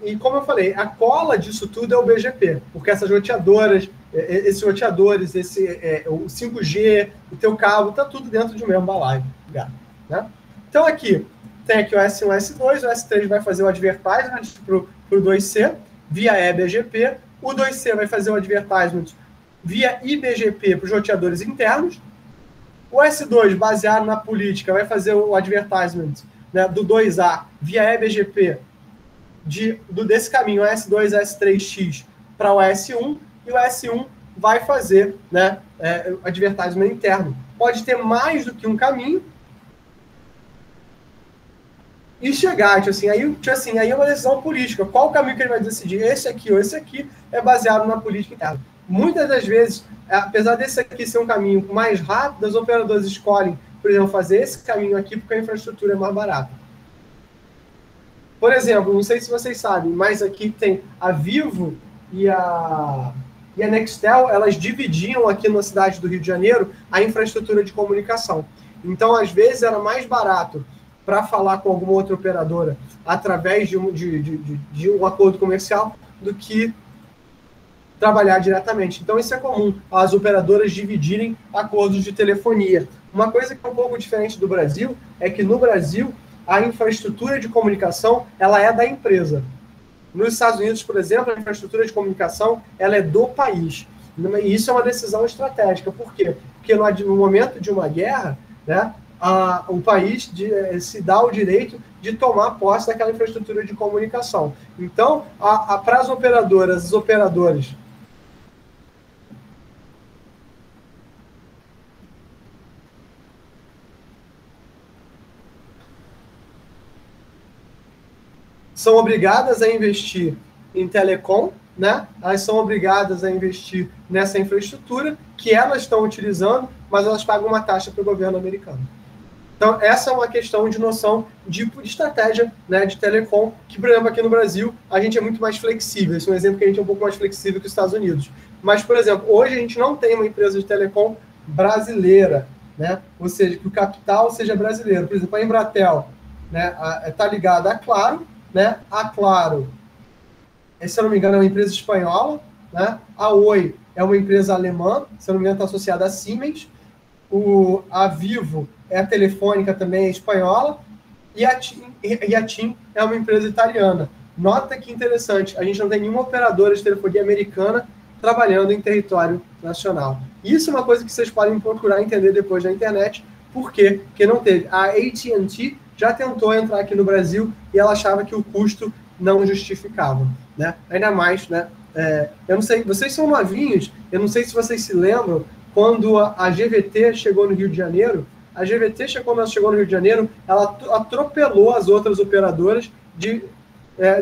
E como eu falei, a cola disso tudo é o BGP, porque essas roteadoras, esses roteadores, o 5G, o teu cabo, está tudo dentro de um mesmo balaio. Né? Então, aqui, tem aqui o S1 e o S2, o S3 vai fazer o advertisement para o 2C, via eBGP, o 2C vai fazer o advertisement via IBGP para os roteadores internos, o S2, baseado na política, vai fazer o advertisement, né, do 2A via eBGP desse caminho S2, S3X para o S1, e o S1 vai fazer, né, advertisement interno. Pode ter mais do que um caminho e chegar, aí é uma decisão política. Qual o caminho que ele vai decidir? Esse aqui ou esse aqui é baseado na política interna. Muitas das vezes, apesar desse aqui ser um caminho mais rápido, os operadores escolhem, por exemplo, fazer esse caminho aqui porque a infraestrutura é mais barata. Por exemplo, não sei se vocês sabem, mas aqui tem a Vivo e a Nextel, elas dividiam aqui na cidade do Rio de Janeiro a infraestrutura de comunicação. Então, às vezes, era mais barato para falar com alguma outra operadora através de um acordo comercial do que trabalhar diretamente. Então, isso é comum, as operadoras dividirem acordos de telefonia. Uma coisa que é um pouco diferente do Brasil é que no Brasil a infraestrutura de comunicação ela é da empresa. Nos Estados Unidos, por exemplo, a infraestrutura de comunicação ela é do país. E isso é uma decisão estratégica. Por quê? Porque no momento de uma guerra, né, o país se dá o direito de tomar posse daquela infraestrutura de comunicação. Então, para as operadoras, os operadores são obrigadas a investir em telecom, né? Elas são obrigadas a investir nessa infraestrutura que elas estão utilizando, mas elas pagam uma taxa para o governo americano. Então, essa é uma questão de noção de estratégia, né, de telecom, que, por exemplo, aqui no Brasil, a gente é muito mais flexível. Esse é um exemplo que a gente é um pouco mais flexível que os Estados Unidos. Mas, por exemplo, hoje a gente não tem uma empresa de telecom brasileira, né? Ou seja, que o capital seja brasileiro. Por exemplo, a Embratel, né, está ligada à Claro, né? A Claro, se eu não me engano, é uma empresa espanhola, né? A Oi é uma empresa alemã, se eu não me engano, está associada a Siemens. A Vivo é a Telefônica, também é espanhola, e a TIM é uma empresa italiana. Nota que interessante, a gente não tem nenhuma operadora de telefonia americana trabalhando em território nacional. Isso é uma coisa que vocês podem procurar entender depois na internet. Por quê? Porque não teve. A AT&T já tentou entrar aqui no Brasil e ela achava que o custo não justificava, né? Ainda mais, né? Eu não sei, vocês são novinhos, eu não sei se vocês se lembram, quando a GVT chegou no Rio de Janeiro, quando ela chegou no Rio de Janeiro, ela atropelou as outras operadoras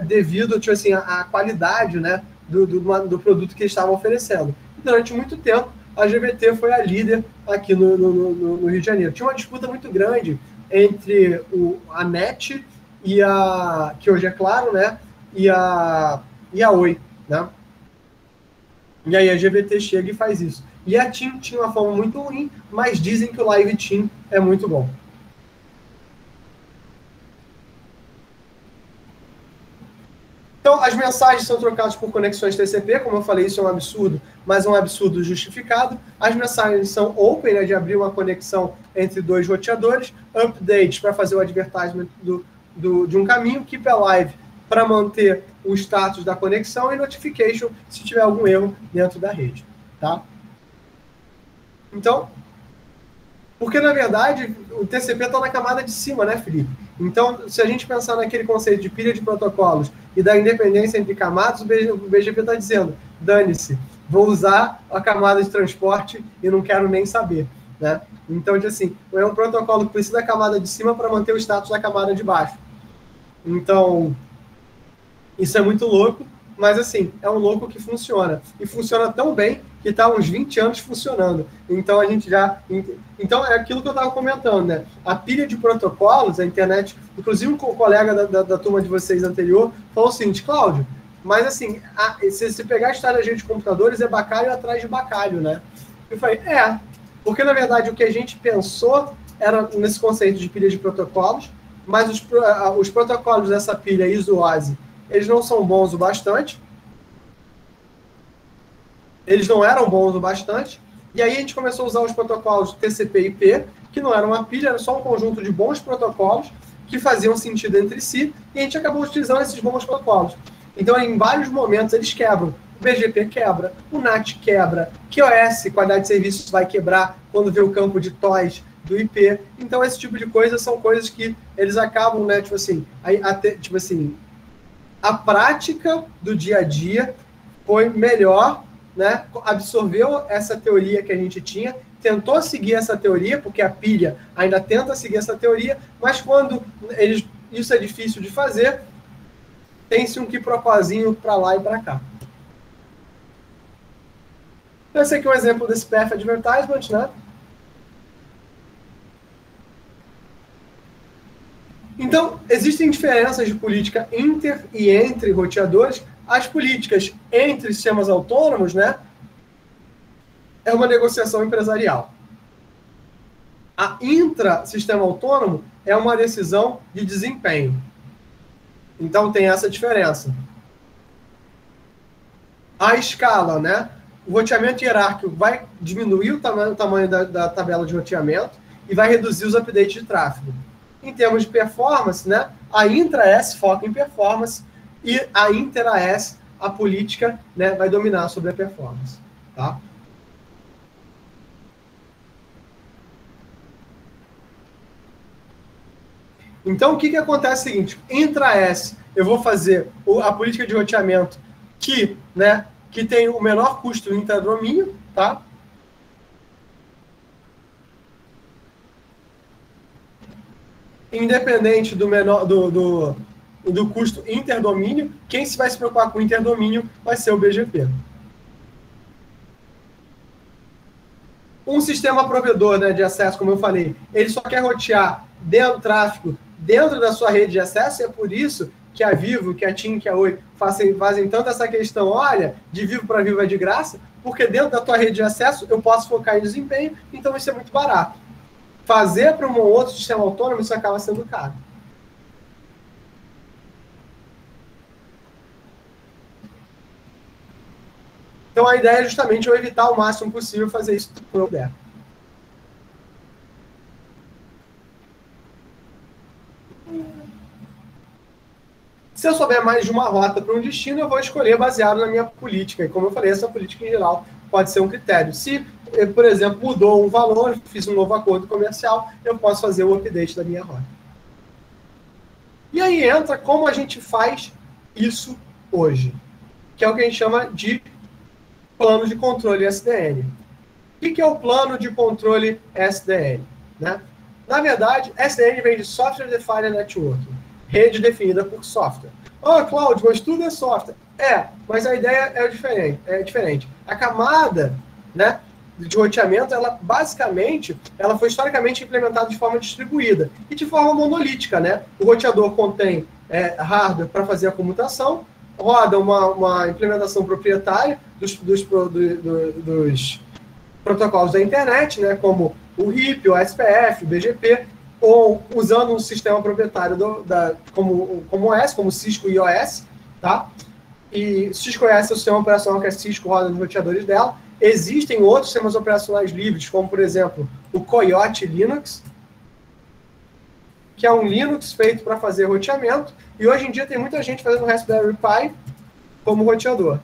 devido, tipo assim, à qualidade, né, do produto que eles estavam oferecendo. Durante muito tempo, a GVT foi a líder aqui no Rio de Janeiro. Tinha uma disputa muito grande entre a NET e que hoje é Claro, né, e a Oi, né? E aí a GVT chega e faz isso. E a TIM tinha uma forma muito ruim, mas dizem que o Live TIM é muito bom. Então, as mensagens são trocadas por conexões TCP, como eu falei, isso é um absurdo, mas é um absurdo justificado. As mensagens são open, né, de abrir uma conexão entre dois roteadores, updates para fazer o advertisement de um caminho, keep alive para manter o status da conexão e notification se tiver algum erro dentro da rede, tá? Então, porque na verdade o TCP está na camada de cima, né, Felipe? Então, se a gente pensar naquele conceito de pilha de protocolos e da independência entre camadas, o BGP está dizendo, dane-se, vou usar a camada de transporte e não quero nem saber, né? Então, assim, é um protocolo que precisa da camada de cima para manter o status da camada de baixo. Então, isso é muito louco, mas assim, é um louco que funciona. E funciona tão bem que está há uns 20 anos funcionando. Então, a gente já... Então, é aquilo que eu estava comentando, né? A pilha de protocolos, a internet... Inclusive, um colega da turma de vocês anterior falou o seguinte, Cláudio, Mas, assim, se você pegar a história da gente de computadores, é bacalho atrás de bacalho, né? Eu falei, porque, na verdade, o que a gente pensou era nesse conceito de pilha de protocolos, mas os protocolos dessa pilha ISO-OSI, eles não são bons o bastante. Eles não eram bons o bastante. E aí a gente começou a usar os protocolos TCP e IP, que não era uma pilha, era só um conjunto de bons protocolos que faziam sentido entre si, e a gente acabou utilizando esses bons protocolos. Então, em vários momentos, eles quebram. O BGP quebra, o NAT quebra, QoS, qualidade de serviços, vai quebrar quando vê o campo de TOS do IP. Então, esse tipo de coisa são coisas que eles acabam, né, a prática do dia a dia foi melhor, né, absorveu essa teoria que a gente tinha, tentou seguir essa teoria, porque a pilha ainda tenta seguir essa teoria, mas quando isso é difícil de fazer, tem-se um quiproquozinho para lá e para cá. Esse aqui é um exemplo desse Path Advertisement, né? Então, existem diferenças de política inter e entre roteadores. As políticas entre sistemas autônomos, né, é uma negociação empresarial. A intra-sistema autônomo é uma decisão de desempenho. Então, tem essa diferença. A escala, né? O roteamento hierárquico vai diminuir o tamanho da tabela de roteamento e vai reduzir os updates de tráfego. Em termos de performance, né, a intra-S foca em performance e a inter-AS, a política, né, vai dominar sobre a performance. Tá? Então, o que acontece é o seguinte, intra-S, eu vou fazer a política de roteamento que tem o menor custo intradomínio, tá? Independente do custo interdomínio, quem vai se preocupar com o interdomínio vai ser o BGP. Um sistema provedor, né, de acesso, como eu falei, ele só quer rotear dentro do tráfego, dentro da sua rede de acesso, e é por isso que a Vivo, que a TIM, que a Oi fazem tanto essa questão, olha, de Vivo para Vivo é de graça, porque dentro da tua rede de acesso eu posso focar em desempenho, então isso é muito barato. Fazer para um outro sistema autônomo, isso acaba sendo caro. Então a ideia é justamente eu evitar o máximo possível fazer isso quando eu puder. Se eu souber mais de uma rota para um destino, eu vou escolher baseado na minha política. E como eu falei, essa política em geral pode ser um critério. Se, por exemplo, mudou um valor, fiz um novo acordo comercial, eu posso fazer o update da minha rota. E aí entra como a gente faz isso hoje, que é o que a gente chama de plano de controle SDN. O que é o plano de controle SDN? Né? Na verdade, SDN vem de Software Defined Network. Rede definida por software. Cláudio, mas tudo é software. Mas a ideia é diferente. A camada, né, de roteamento, ela basicamente, ela foi historicamente implementada de forma distribuída e de forma monolítica, né? O roteador contém hardware para fazer a comutação, roda uma implementação proprietária dos protocolos da internet, né, como o RIP, o SPF, o BGP, ou usando um sistema proprietário como OS, como Cisco IOS, tá? E Cisco IOS é o sistema operacional que a Cisco roda nos roteadores dela. Existem outros sistemas operacionais livres, como, por exemplo, o Coyote Linux, que é um Linux feito para fazer roteamento, e hoje em dia tem muita gente fazendo Raspberry Pi como roteador.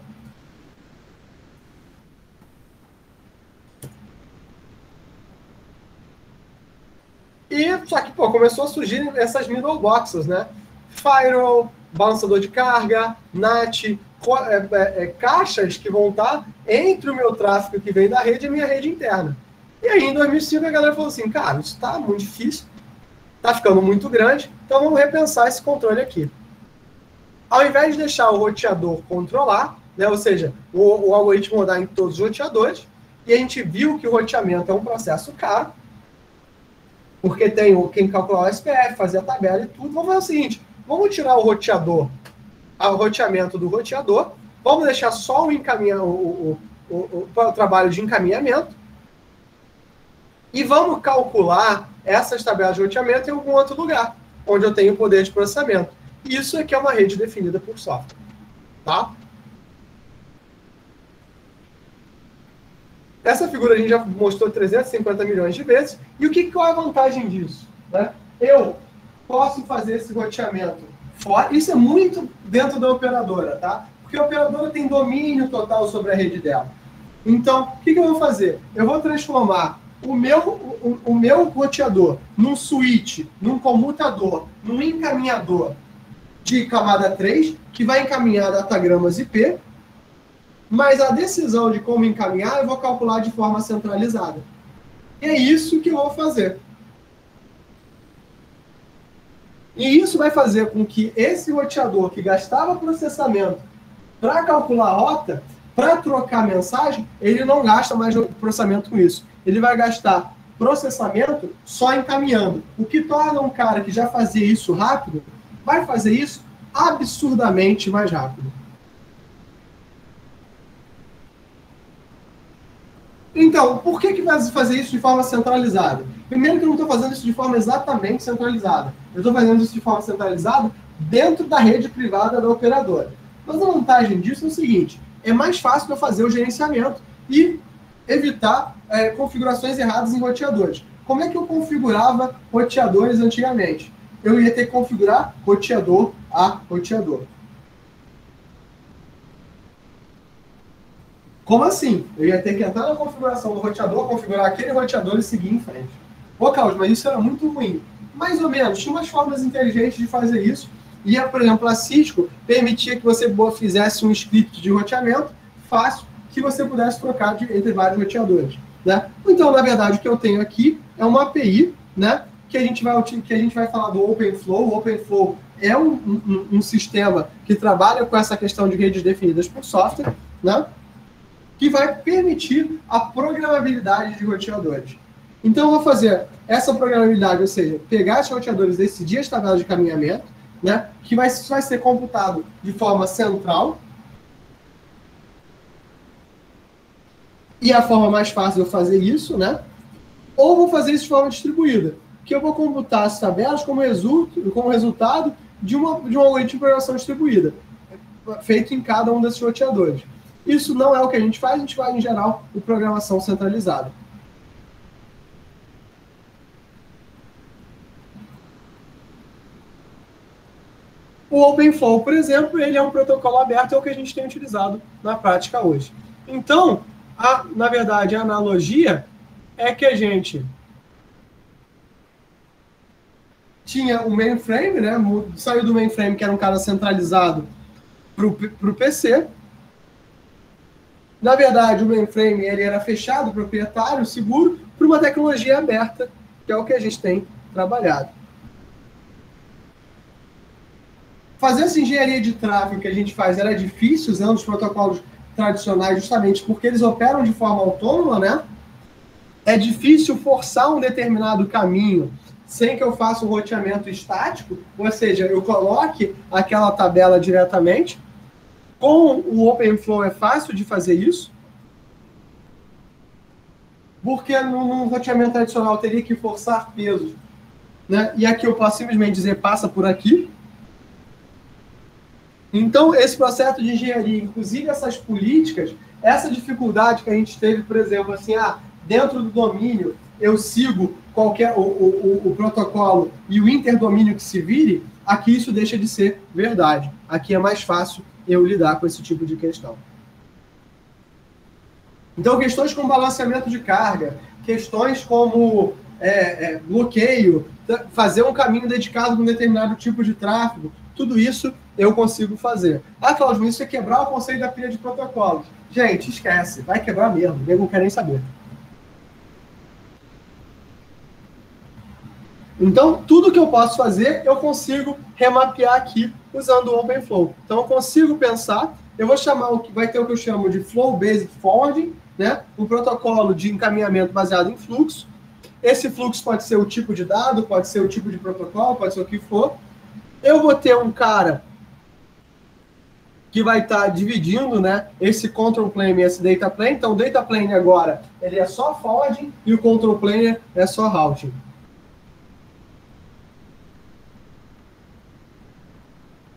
E só que, começou a surgir essas middle boxes, né? Firewall, balanceador de carga, NAT, caixas que vão estar entre o meu tráfego que vem da rede e a minha rede interna. E aí, em 2005, a galera falou assim, cara, isso está muito difícil, está ficando muito grande, então vamos repensar esse controle aqui. Ao invés de deixar o roteador controlar, né, ou seja, o algoritmo rodar em todos os roteadores, e a gente viu que o roteamento é um processo caro, porque tem quem calcular o SPF, fazer a tabela e tudo. Vamos fazer o seguinte, vamos tirar o roteador o roteamento do roteador, vamos deixar só o trabalho de encaminhamento e vamos calcular essas tabelas de roteamento em algum outro lugar, onde eu tenho poder de processamento. Isso é que é uma rede definida por software. Tá? Essa figura a gente já mostrou 350 milhões de vezes. E qual é a vantagem disso? Né? Eu posso fazer esse roteamento fora. Isso é muito dentro da operadora, tá? Porque a operadora tem domínio total sobre a rede dela. Então, o que eu vou fazer? Eu vou transformar o meu roteador num switch, num comutador, num encaminhador de camada 3, que vai encaminhar datagramas IP, mas a decisão de como encaminhar eu vou calcular de forma centralizada. E é isso que eu vou fazer. E isso vai fazer com que esse roteador que gastava processamento para calcular a rota, para trocar mensagem, ele não gasta mais processamento com isso. Ele vai gastar processamento só encaminhando. O que torna um cara que já fazia isso rápido, vai fazer isso absurdamente mais rápido. Então, por que vai fazer isso de forma centralizada? Primeiro que eu não estou fazendo isso de forma exatamente centralizada. Eu estou fazendo isso de forma centralizada dentro da rede privada da operadora. Mas a vantagem disso é o seguinte, é mais fácil de eu fazer o gerenciamento e evitar configurações erradas em roteadores. Como é que eu configurava roteadores antigamente? Eu ia ter que configurar roteador a roteador. Como assim? Eu ia ter que entrar na configuração do roteador, configurar aquele roteador e seguir em frente. Pô, Carlos, mas isso era muito ruim. Mais ou menos. Tinha umas formas inteligentes de fazer isso. E, por exemplo, a Cisco permitia que você fizesse um script de roteamento fácil, que você pudesse trocar entre vários roteadores. Né? Então, na verdade, o que eu tenho aqui é uma API, né, que a gente vai falar do OpenFlow. O OpenFlow é um sistema que trabalha com essa questão de redes definidas por software, né, que vai permitir a programabilidade de roteadores. Então, eu vou fazer essa programabilidade, ou seja, pegar esses roteadores, decidir as tabelas de caminhamento, né, que vai ser computado de forma central. E a forma mais fácil de eu fazer isso, né? Ou vou fazer isso de forma distribuída, que eu vou computar as tabelas como resultado de um algoritmo de programação distribuída, feito em cada um desses roteadores. Isso não é o que a gente faz em geral, em programação centralizada. O OpenFlow, por exemplo, ele é um protocolo aberto, é o que a gente tem utilizado na prática hoje. Então, na verdade, a analogia é que a gente tinha o mainframe, né? Saiu do mainframe, que era um cara centralizado, para o PC. Na verdade, o mainframe ele era fechado, proprietário, seguro, para uma tecnologia aberta, que é o que a gente tem trabalhado. Fazer essa engenharia de tráfego que a gente faz era difícil, usando os protocolos tradicionais, justamente porque eles operam de forma autônoma, né? É difícil forçar um determinado caminho sem que eu faça um roteamento estático, ou seja, eu coloque aquela tabela diretamente. Com o OpenFlow é fácil de fazer isso, porque no roteamento tradicional eu teria que forçar pesos, né? E aqui eu posso simplesmente dizer passa por aqui. Então, esse processo de engenharia, inclusive essas políticas, essa dificuldade que a gente teve, por exemplo, assim, dentro do domínio, eu sigo o protocolo e o interdomínio que se vire, aqui isso deixa de ser verdade. Aqui é mais fácil eu lidar com esse tipo de questão. Então, questões como balanceamento de carga, questões como bloqueio, fazer um caminho dedicado para um determinado tipo de tráfego, tudo isso eu consigo fazer. Cláudio, isso é quebrar o conceito da pilha de protocolos. Gente, esquece, vai quebrar mesmo, ninguém não quer nem saber. Então, tudo que eu posso fazer, eu consigo remapear aqui usando o OpenFlow. Então, eu consigo pensar, eu vou chamar vai ter o que eu chamo de Flow Basic Forwarding, né? Um protocolo de encaminhamento baseado em fluxo. Esse fluxo pode ser o tipo de dado, pode ser o tipo de protocolo, pode ser o que for. Eu vou ter um cara que vai estar dividindo, né, esse control plane e esse data plane. Então, o data plane agora ele é só forwarding e o control plane é só routing.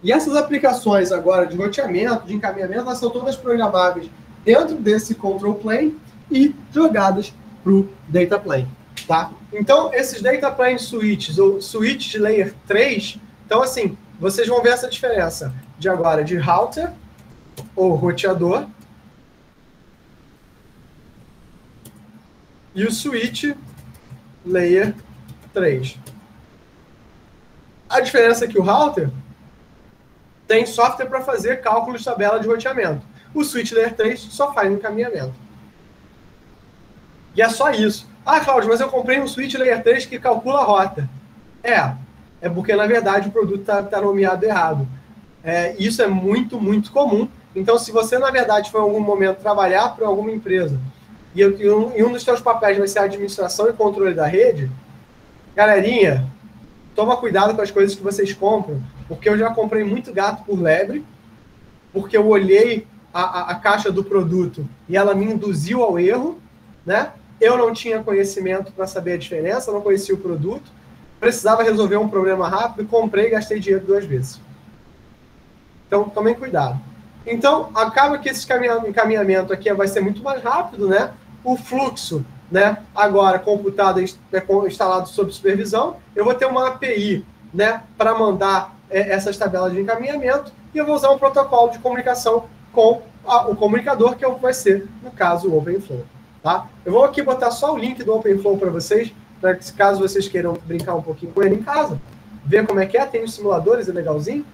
E essas aplicações agora de roteamento, de encaminhamento, elas são todas programáveis dentro desse control plane e jogadas para o data plane. Tá? Então, esses data plane switches, ou switch de layer 3, então assim, vocês vão ver essa diferença de agora de router, ou roteador, e o switch layer 3. A diferença é que o router tem software para fazer cálculo de tabela de roteamento. O switch layer 3 só faz encaminhamento. E é só isso. Ah, Cláudio, mas eu comprei um switch layer 3 que calcula a rota. É porque, na verdade, o produto está nomeado errado. Isso é muito, muito comum. Então, se você, na verdade, for em algum momento trabalhar para alguma empresa e um dos seus papéis vai ser a administração e controle da rede, galerinha, toma cuidado com as coisas que vocês compram, porque eu já comprei muito gato por lebre, porque eu olhei a caixa do produto e ela me induziu ao erro, né? Eu não tinha conhecimento para saber a diferença, não conhecia o produto, precisava resolver um problema rápido, comprei e gastei dinheiro 2 vezes. Então, tomem cuidado. Então, acaba que esse encaminhamento aqui vai ser muito mais rápido, né? O fluxo, né? Agora, computado, instalado sob supervisão, eu vou ter uma API, né? Para mandar essas tabelas de encaminhamento e eu vou usar um protocolo de comunicação com o comunicador, que vai ser, no caso, o OpenFlow. Tá? Eu vou aqui botar só o link do OpenFlow para vocês, para que, caso vocês queiram brincar um pouquinho com ele em casa, ver como é que é, tem os simuladores, é legalzinho.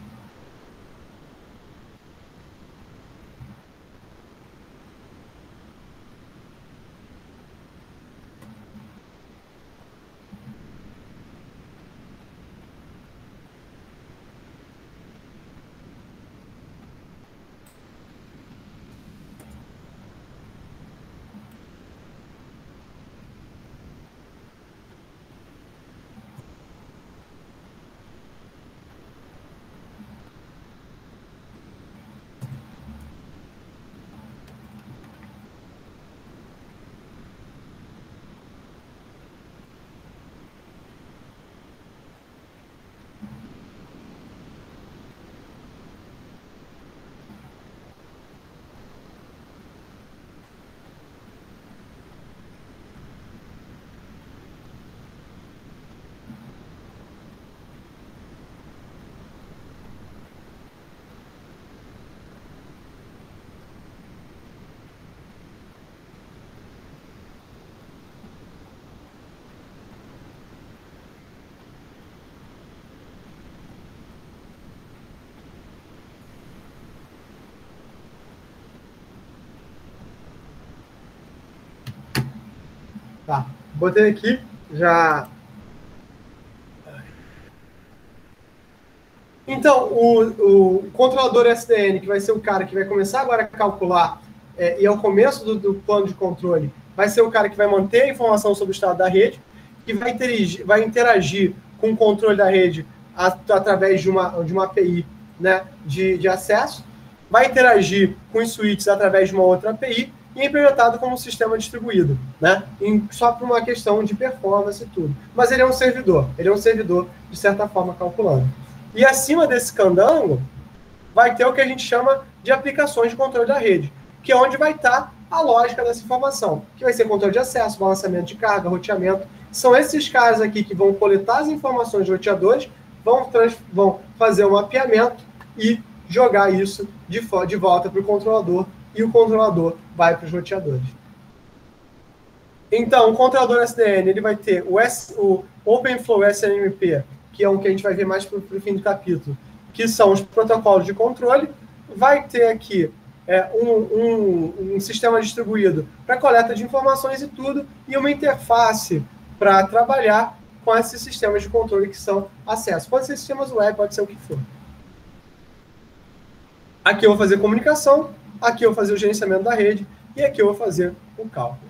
Tá, botei aqui, já... Então, o controlador SDN, que vai ser o cara que vai começar agora a calcular, e é o começo do plano de controle, vai ser o cara que vai manter a informação sobre o estado da rede, que vai interagir com o controle da rede através de uma API, né, de acesso, vai interagir com os switches através de uma outra API, e é implementado como um sistema distribuído, né? Só por uma questão de performance e tudo. Mas ele é um servidor, de certa forma, calculando. E acima desse candango, vai ter o que a gente chama de aplicações de controle da rede, que é onde vai estar a lógica dessa informação, que vai ser controle de acesso, balanceamento de carga, roteamento. São esses caras aqui que vão coletar as informações de roteadores, vão fazer um mapeamento e jogar isso de volta para o controlador, e o controlador vai para os roteadores. Então, o controlador SDN ele vai ter o OpenFlow SNMP, que é um que a gente vai ver mais para o fim do capítulo, que são os protocolos de controle. Vai ter aqui um sistema distribuído para coleta de informações e tudo, e uma interface para trabalhar com esses sistemas de controle que são acesso. Pode ser sistemas web, pode ser o que for. Aqui eu vou fazer comunicação, aqui eu vou fazer o gerenciamento da rede, e aqui eu vou fazer o cálculo.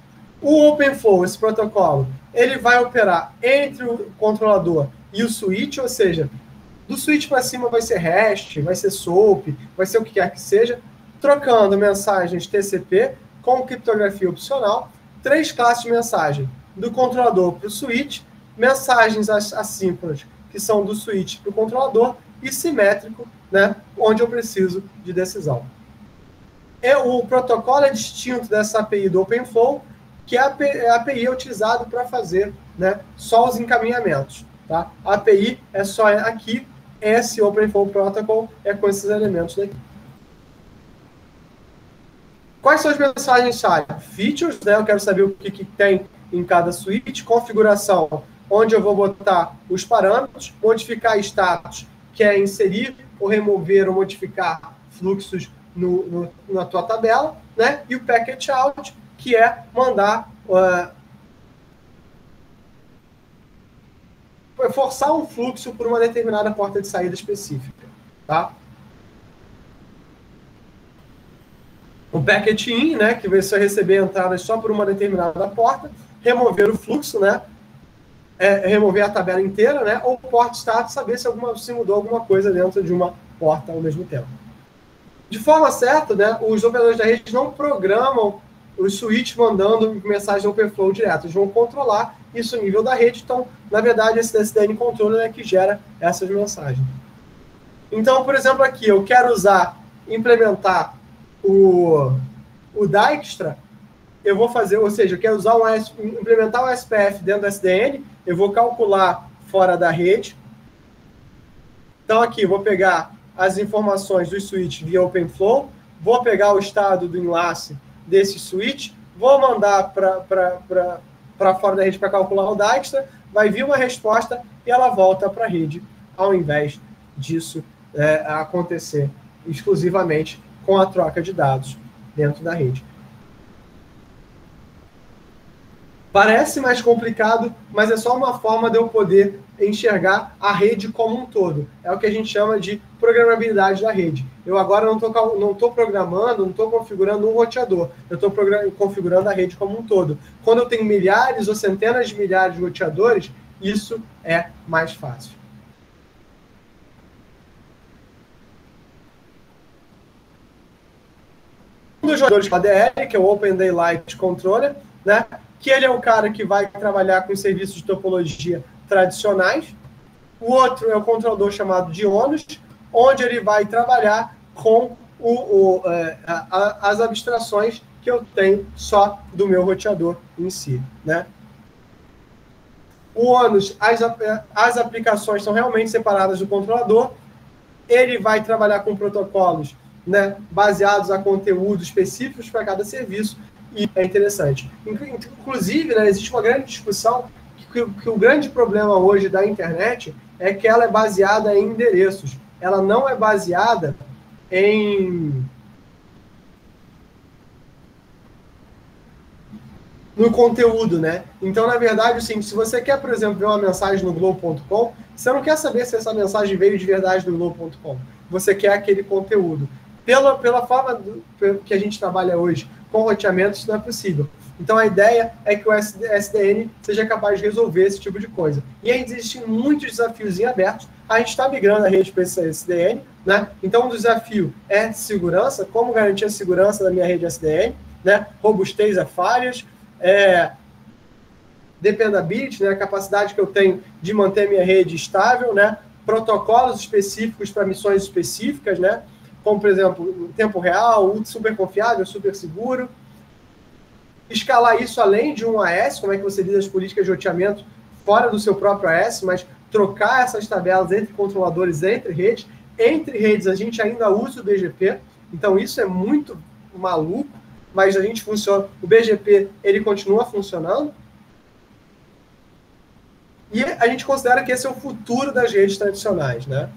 O OpenFlow, esse protocolo, ele vai operar entre o controlador e o switch, ou seja, Do switch para cima vai ser REST, vai ser SOAP, vai ser o que quer que seja, trocando mensagens TCP com criptografia opcional, 3 classes de mensagem, do controlador para o switch, mensagens assíncronas, que são do switch para o controlador, e simétrico, né, onde eu preciso de decisão. O protocolo é distinto dessa API do OpenFlow, que a API é utilizada para fazer, né, só os encaminhamentos. Tá? A API é só aqui, esse OpenFlow Protocol é com esses elementos daqui. Quais são as mensagens-chave? Features, né? Eu quero saber o que tem em cada switch. Configuração, onde eu vou botar os parâmetros. Modificar status, que é inserir ou remover ou modificar fluxos na tua tabela. Né? E o packet out, que é mandar... forçar um fluxo por uma determinada porta de saída específica. Tá? O packet in, né, que você vai receber entradas só por uma determinada porta, remover o fluxo, né, remover a tabela inteira, né, ou port status, saber se mudou alguma coisa dentro de uma porta ao mesmo tempo. De forma certa, né, os operadores da rede não programam os switches mandando mensagem OpenFlow direto, eles vão controlar isso no nível da rede, então, na verdade, esse SDN controller é que gera essas mensagens. Então, por exemplo, aqui, eu quero implementar o Dijkstra, eu vou fazer, ou seja, eu quero implementar o SPF dentro do SDN, eu vou calcular fora da rede. Então, aqui, eu vou pegar as informações do switch via OpenFlow, vou pegar o estado do enlace desse switch, vou mandar para fora da rede para calcular o Dijkstra, vai vir uma resposta e ela volta para a rede, ao invés disso acontecer exclusivamente com a troca de dados dentro da rede. Parece mais complicado, mas é só uma forma de eu poder enxergar a rede como um todo. É o que a gente chama de programabilidade da rede. Eu agora não estou programando, não estou configurando um roteador. Eu estou configurando a rede como um todo. Quando eu tenho milhares ou centenas de milhares de roteadores, isso é mais fácil. Um dos jogadores de ADL, que é o Open Daylight Controller, né, que ele é o cara que vai trabalhar com serviços de topologia tradicionais. O outro é o controlador chamado de ONUS, onde ele vai trabalhar com as abstrações que eu tenho só do meu roteador em si. Né? O ONUS, as aplicações são realmente separadas do controlador. Ele vai trabalhar com protocolos, né, baseados a conteúdos específicos para cada serviço, e é interessante. Inclusive, né, existe uma grande discussão que o grande problema hoje da internet é que ela é baseada em endereços. Ela não é baseada no conteúdo, né? Então, na verdade, assim, se você quer, por exemplo, ver uma mensagem no Globo.com, você não quer saber se essa mensagem veio de verdade do Globo.com. Você quer aquele conteúdo. Pela forma que a gente trabalha hoje com roteamento, isso não é possível. Então, a ideia é que o SDN seja capaz de resolver esse tipo de coisa. E ainda existem muitos desafios em aberto. A gente está migrando a rede para esse SDN, né? Então, o desafio é segurança, como garantir a segurança da minha rede SDN, né? Robustez a falhas, dependability, né? A capacidade que eu tenho de manter minha rede estável, né? Protocolos específicos para missões específicas, né? Como, por exemplo, tempo real, super confiável, super seguro. Escalar isso além de um AS, como é que você lida as políticas de roteamento fora do seu próprio AS, mas trocar essas tabelas entre controladores, entre redes. Entre redes, a gente ainda usa o BGP, então isso é muito maluco, mas a gente funciona. O BGP, ele continua funcionando. E a gente considera que esse é o futuro das redes tradicionais, né?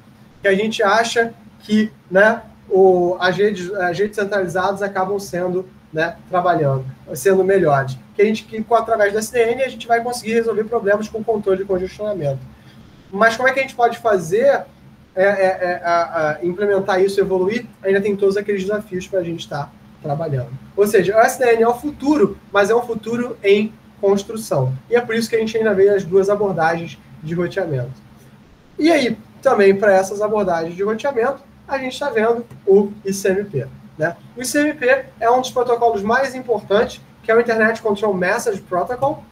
Que a gente acha que, né, as redes centralizadas acabam sendo, né, trabalhando, sendo melhores. Que através da SDN a gente vai conseguir resolver problemas com controle de congestionamento. Mas como é que a gente pode fazer, implementar isso, evoluir? Ainda tem todos aqueles desafios para a gente estar trabalhando. Ou seja, o SDN é o futuro, mas é um futuro em construção. E é por isso que a gente ainda vê as duas abordagens de roteamento. E aí, também para essas abordagens de roteamento, a gente está vendo o ICMP. Né? O ICMP é um dos protocolos mais importantes, que é o Internet Control Message Protocol,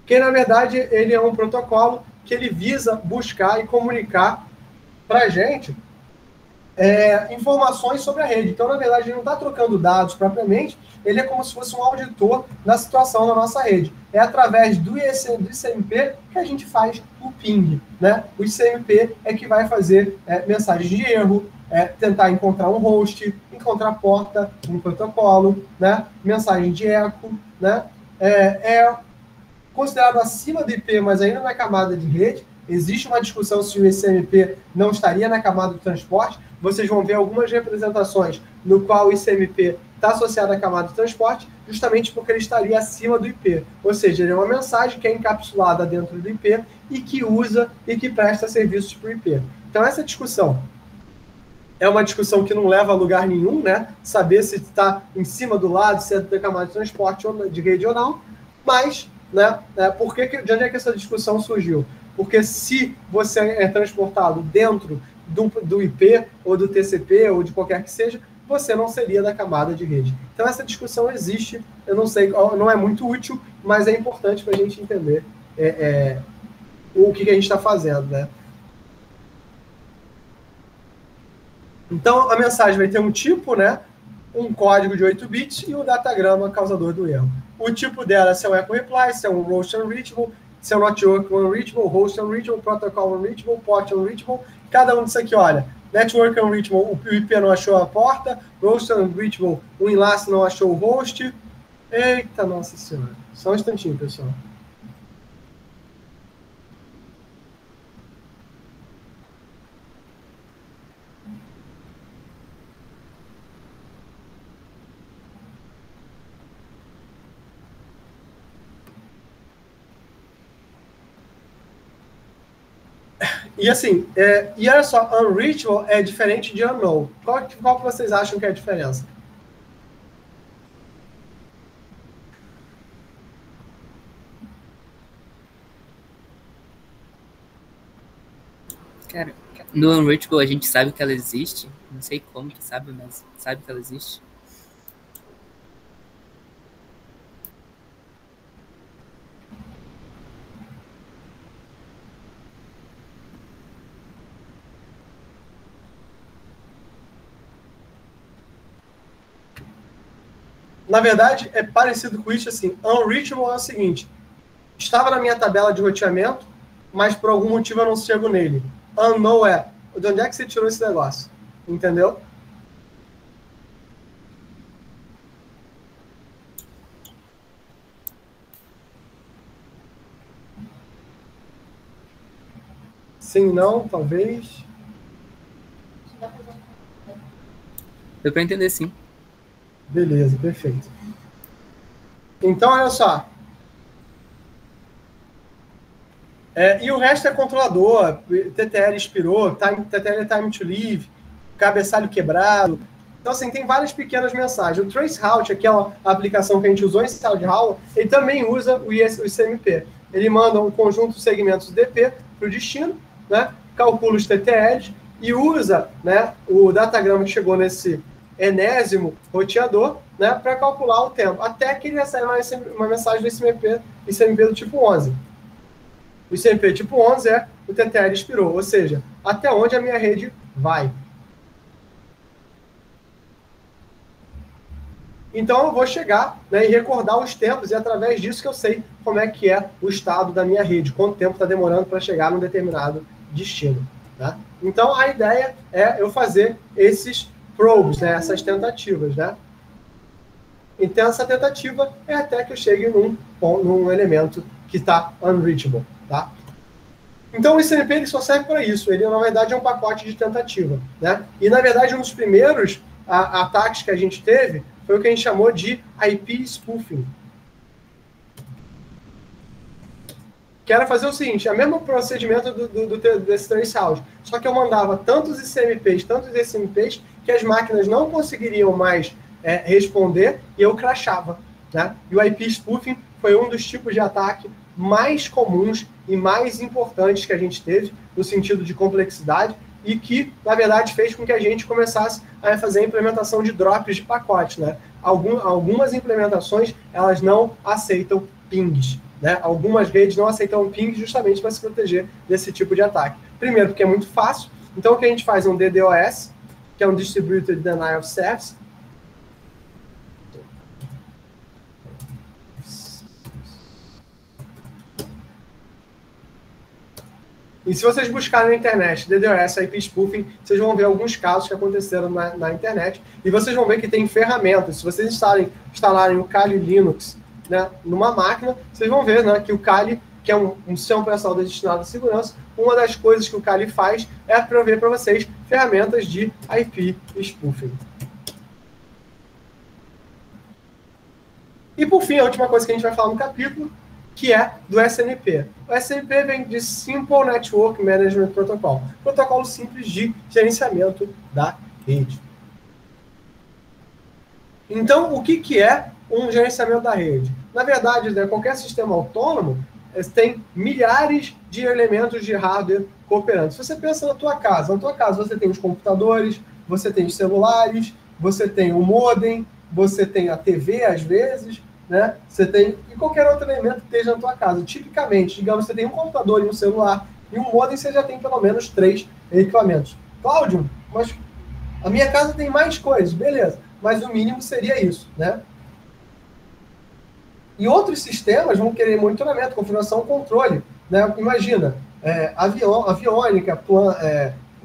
que, na verdade, ele é um protocolo que ele visa buscar e comunicar para a gente informações sobre a rede. Então, na verdade, ele não está trocando dados propriamente, ele é como se fosse um auditor da situação da nossa rede. É através do ICMP que a gente faz o ping. Né? O ICMP é que vai fazer mensagens de erro, tentar encontrar um host, encontrar porta, um protocolo, né? Mensagem de eco. Né? Considerado acima do IP, mas ainda na camada de rede. Existe uma discussão se o ICMP não estaria na camada do transporte. Vocês vão ver algumas representações no qual o ICMP está associado à camada de transporte, justamente porque ele estaria acima do IP. Ou seja, ele é uma mensagem que é encapsulada dentro do IP e que usa e que presta serviços para o IP. Então, essa discussão é uma discussão que não leva a lugar nenhum, né? Saber se está em cima do lado, se é da camada de transporte ou de rede ou não. Mas, né, de onde é que essa discussão surgiu? Porque se você é transportado dentro do IP, ou do TCP, ou de qualquer que seja, você não seria da camada de rede. Então, essa discussão existe, eu não sei, não é muito útil, mas é importante para a gente entender o que a gente está fazendo, né? Então, a mensagem vai ter um tipo, né? Um código de 8 bits e o datagrama causador do erro. O tipo dela, se é um echo reply, se é um host unreachable, se é um network unreachable, host unreachable, protocol unreachable, port unreachable. Cada um disso aqui, olha, network unreachable, o IP não achou a porta, host unreachable, o enlace não achou o host. Eita, nossa senhora. Só um instantinho, pessoal. E assim, e olha só, unreachable é diferente de unknown. Qual que vocês acham que é a diferença? Cara, no Unreachable a gente sabe que ela existe. Não sei como que sabe, mas sabe que ela existe. Na verdade, é parecido com isso, assim. Unreachable é o seguinte: estava na minha tabela de roteamento, mas por algum motivo eu não chego nele. Unknown é, de onde é que você tirou esse negócio? Entendeu? Sim, não, talvez. Deu pra entender, sim. Beleza, perfeito. Então, olha só. E o resto é controlador, TTL expirou, TTL time to leave, cabeçalho quebrado. Então, assim, tem várias pequenas mensagens. O Traceroute, aquela aplicação que a gente usou em sala de aula, ele também usa o ICMP. Ele manda um conjunto de segmentos DP para o destino, né? Calcula os TTLs e usa, né, o datagrama que chegou nesse enésimo roteador, né, para calcular o tempo, até que ele recebe uma mensagem do ICMP do tipo 11. O ICMP tipo 11 é o TTL expirou, ou seja, até onde a minha rede vai. Então, eu vou chegar, né, e recordar os tempos, e através disso que eu sei como é que é o estado da minha rede, quanto tempo está demorando para chegar num determinado destino. Né? Então, a ideia é eu fazer esses probes, né, essas tentativas. Né? Então, essa tentativa é até que eu chegue num elemento que está unreachable. Tá? Então, o ICMP ele só serve para isso. Ele, na verdade, é um pacote de tentativa. Né? E, na verdade, um dos primeiros ataques que a gente teve foi o que a gente chamou de IP spoofing. Que era fazer o seguinte, o mesmo procedimento desse traceroute, só que eu mandava tantos ICMPs, que as máquinas não conseguiriam mais responder e eu crashava. Né? E o IP spoofing foi um dos tipos de ataque mais comuns e mais importantes que a gente teve, no sentido de complexidade, e que, na verdade, fez com que a gente começasse a fazer a implementação de drops de pacote, né? Algumas implementações, elas não aceitam pings, né? Algumas redes não aceitam pings justamente para se proteger desse tipo de ataque. Primeiro, porque é muito fácil. Então, o que a gente faz é um DDoS, que é um Distributed Denial of Service. E se vocês buscarem na internet DDoS, IP spoofing, vocês vão ver alguns casos que aconteceram na internet. E vocês vão ver que tem ferramentas. Se vocês instalarem o Kali Linux, né, numa máquina, vocês vão ver, né, que o Kali, que é um sistema operacional destinado à segurança, uma das coisas que o Kali faz é prover para vocês ferramentas de IP spoofing. E por fim, a última coisa que a gente vai falar no capítulo, que é do SNP. O SNP vem de Simple Network Management Protocol, protocolo simples de gerenciamento da rede. Então, o que é um gerenciamento da rede? Na verdade, né, qualquer sistema autônomo tem milhares de elementos de hardware cooperando. Se você pensa na tua casa você tem os computadores, você tem os celulares, você tem o modem, você tem a TV às vezes, né? Você tem e qualquer outro elemento que esteja na tua casa. Tipicamente, digamos, você tem um computador e um celular e um modem, você já tem pelo menos 3 equipamentos. Cláudio, mas a minha casa tem mais coisas, beleza, mas o mínimo seria isso, né? E outros sistemas vão querer monitoramento, configuração, controle, né? Imagina, aviônica,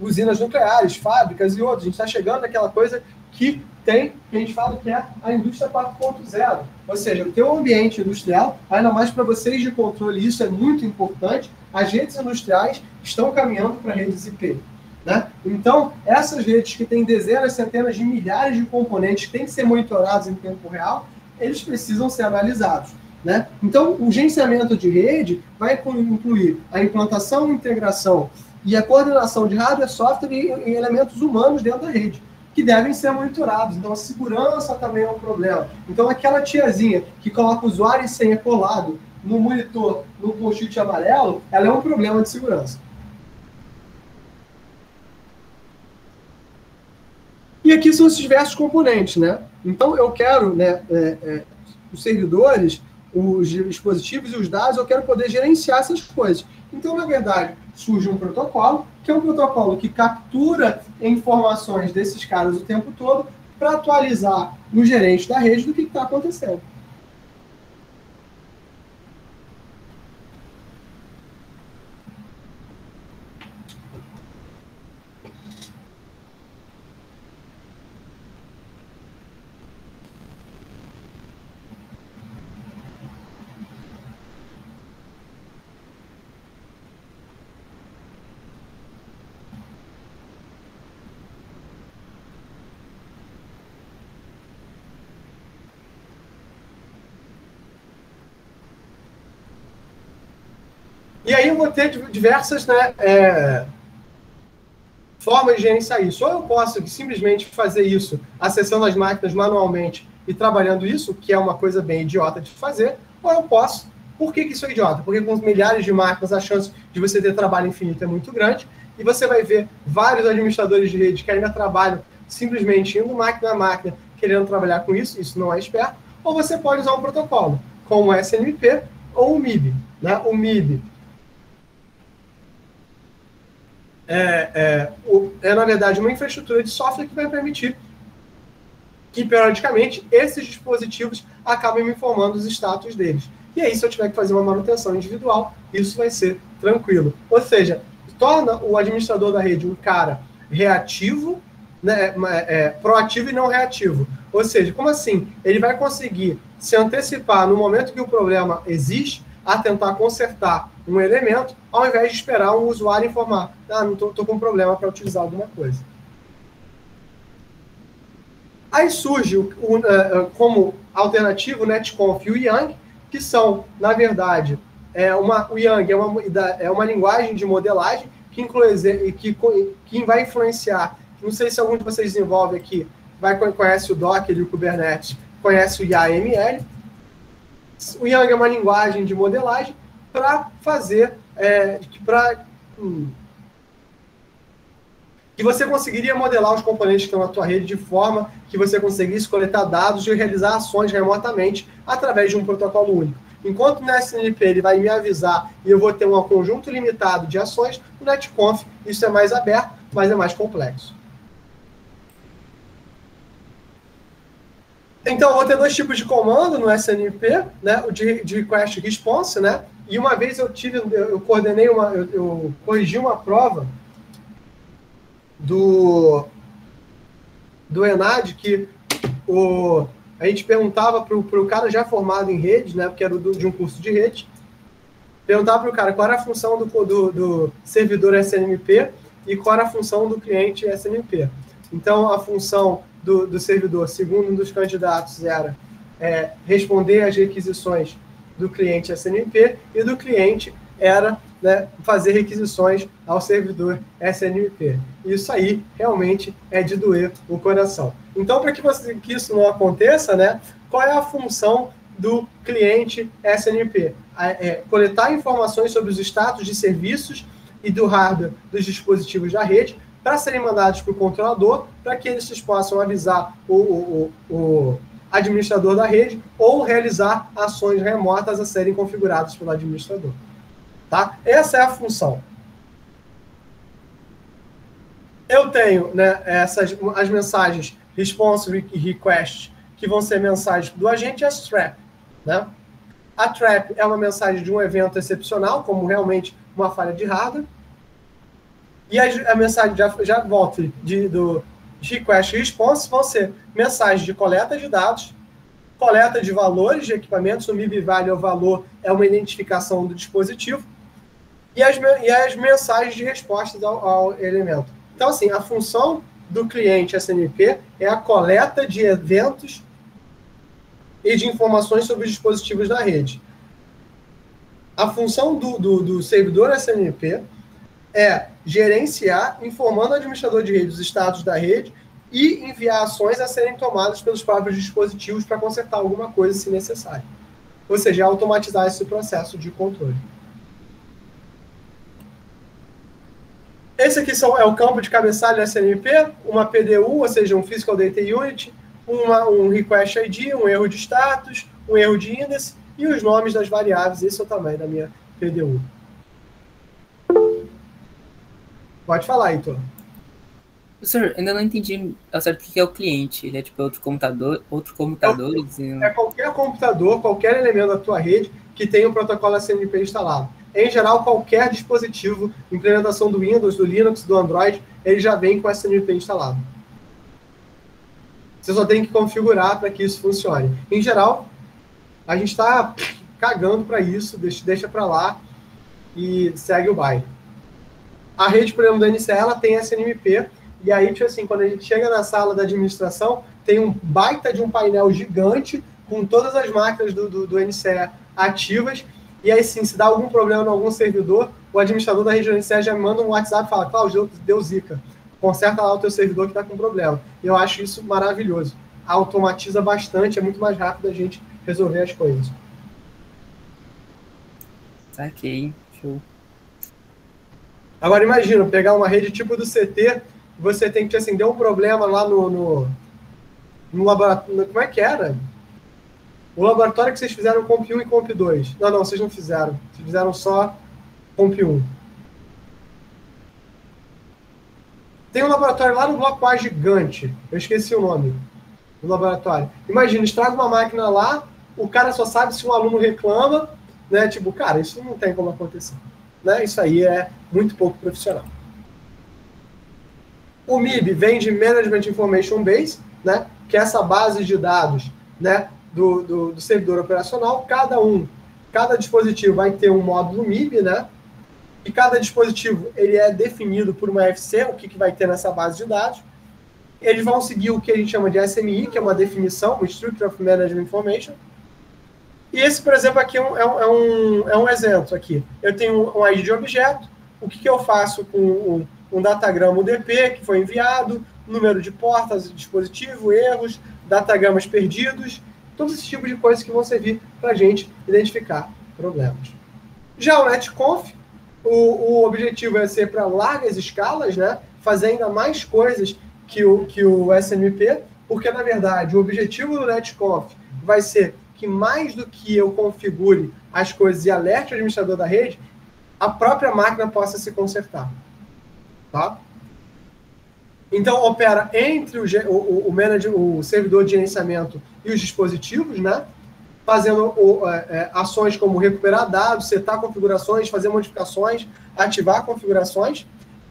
usinas nucleares, fábricas e outros. A gente está chegando naquela coisa que a gente fala que é a indústria 4.0. Ou seja, o teu ambiente industrial, ainda mais para vocês de controle, isso é muito importante, as redes industriais estão caminhando para redes IP. Né? Então, essas redes que têm dezenas, centenas de milhares de componentes que têm que ser monitorados em tempo real, eles precisam ser analisados. Né? Então, o gerenciamento de rede vai incluir a implantação, integração e a coordenação de hardware, software e elementos humanos dentro da rede, que devem ser monitorados. Então, a segurança também é um problema. Então, aquela tiazinha que coloca usuário e senha colado no monitor, no post-it amarelo, ela é um problema de segurança. E aqui são os diversos componentes, né? Então, eu quero, né, os servidores, os dispositivos e os dados, eu quero poder gerenciar essas coisas. Então, na verdade, surge um protocolo, que é um protocolo que captura informações desses caras o tempo todo para atualizar no gerente da rede do que está acontecendo. E aí eu vou ter diversas, né, formas de gerenciar isso. Ou eu posso simplesmente fazer isso acessando as máquinas manualmente e trabalhando isso, que é uma coisa bem idiota de fazer, ou eu posso... Por que isso é idiota? Porque com milhares de máquinas a chance de você ter trabalho infinito é muito grande, e você vai ver vários administradores de rede que ainda trabalham simplesmente indo máquina a máquina, querendo trabalhar com isso não é esperto, ou você pode usar um protocolo, como o SNMP ou o MIB. Né? O MIB na verdade, uma infraestrutura de software que vai permitir que, periodicamente, esses dispositivos acabem me informando os status deles. E aí, se eu tiver que fazer uma manutenção individual, isso vai ser tranquilo. Ou seja, torna o administrador da rede um cara reativo, né, proativo e não reativo. Ou seja, como assim? Ele vai conseguir se antecipar no momento que o problema existe, a tentar consertar um elemento, ao invés de esperar um usuário informar, não estou com um problema para utilizar alguma coisa. Aí surge como alternativo o NetConf e o Yang, que são, na verdade, o Yang é uma linguagem de modelagem que vai influenciar, não sei se algum de vocês desenvolve aqui, conhece o Docker e o Kubernetes, conhece o YAML. O Yang é uma linguagem de modelagem para fazer, que você conseguiria modelar os componentes que estão na tua rede de forma que você conseguisse coletar dados e realizar ações remotamente através de um protocolo único. Enquanto no SNMP ele vai me avisar e eu vou ter um conjunto limitado de ações, no NetConf isso é mais aberto, mas é mais complexo. Então, eu vou ter dois tipos de comando no SNMP, né? O de request response, né? E uma vez eu corrigi uma prova do ENAD que a gente perguntava para o cara já formado em rede, né? Porque era de um curso de rede, perguntava para o cara qual era a função do servidor SNMP e qual era a função do cliente SNMP. Então, a função do servidor, segundo um dos candidatos, era responder às requisições do cliente SNMP, e do cliente era, né, fazer requisições ao servidor SNMP. Isso aí realmente é de doer o coração. Então, para que isso não aconteça, né, qual é a função do cliente SNMP? Coletar informações sobre os status de serviços e do hardware dos dispositivos da rede, para serem mandados para o controlador, para que eles possam avisar o administrador da rede ou realizar ações remotas a serem configuradas pelo administrador. Tá? Essa é a função. Eu tenho, né, as mensagens response e request, que vão ser mensagens do agente, e as trap. Né? A trap é uma mensagem de um evento excepcional, como realmente uma falha de hardware. E a mensagem, já volto, do request e response vão ser mensagens de coleta de dados, coleta de valores de equipamentos, o MIB value, o valor é uma identificação do dispositivo, e as mensagens de respostas ao elemento. Então, assim, a função do cliente SNMP é a coleta de eventos e de informações sobre os dispositivos da rede. A função do servidor SNMP é gerenciar, informando o administrador de rede os status da rede e enviar ações a serem tomadas pelos próprios dispositivos para consertar alguma coisa, se necessário. Ou seja, automatizar esse processo de controle. Esse aqui é o campo de cabeçalho da SNMP, uma PDU, ou seja, um Physical Data Unit, um Request ID, um erro de status, um erro de índice e os nomes das variáveis. Esse é o tamanho da minha PDU. Pode falar, Heitor. Professor, ainda não entendi ao certo o que é o cliente. Ele é tipo outro computador? É qualquer computador, qualquer elemento da tua rede que tenha um protocolo SNMP instalado. Em geral, qualquer dispositivo, implementação do Windows, do Linux, do Android, ele já vem com SNMP instalado. Você só tem que configurar para que isso funcione. Em geral, a gente está cagando para isso, deixa para lá e segue o baile. A rede, por exemplo, da NCE, ela tem SNMP, e aí, tipo assim, quando a gente chega na sala da administração, tem um baita de um painel gigante com todas as máquinas do NCE ativas, e aí, sim, se dá algum problema em algum servidor, o administrador da rede do NCE já me manda um WhatsApp e fala: Cláudio, deu zica, conserta lá o teu servidor que está com problema. E eu acho isso maravilhoso. Automatiza bastante, é muito mais rápido a gente resolver as coisas. Saquei, show. Agora, imagina, pegar uma rede tipo do CT, você tem que, assim, deu um problema lá no laboratório. Como é que era? O laboratório que vocês fizeram Comp 1 e Comp 2. Não, vocês não fizeram. Vocês fizeram só Comp 1. Tem um laboratório lá no Bloco A gigante. Eu esqueci o nome do laboratório. Imagina, estraga uma máquina lá, o cara só sabe se um aluno reclama, né? Tipo, cara, isso não tem como acontecer. Né? Isso aí é muito pouco profissional. O MIB vem de Management Information Base, né? Que é essa base de dados, né? Do servidor operacional. Cada dispositivo vai ter um módulo MIB, né? E cada dispositivo ele é definido por uma FC, o que vai ter nessa base de dados. Eles vão seguir o que a gente chama de SMI, que é uma definição, um Structure of Management Information. E esse, por exemplo, aqui é um exemplo aqui. Eu tenho um ID de objeto, o que eu faço com um datagrama UDP que foi enviado, número de portas do dispositivo, erros, datagramas perdidos, todos esses tipos de coisas que vão servir para a gente identificar problemas. Já o NetConf, o objetivo é ser para largas escalas, né? Fazer ainda mais coisas que o SNMP, porque, na verdade, o objetivo do NetConf vai ser que mais do que eu configure as coisas e alerte o administrador da rede, a própria máquina possa se consertar. Tá? Então, opera entre o servidor de gerenciamento e os dispositivos, né? Fazendo ações como recuperar dados, setar configurações, fazer modificações, ativar configurações.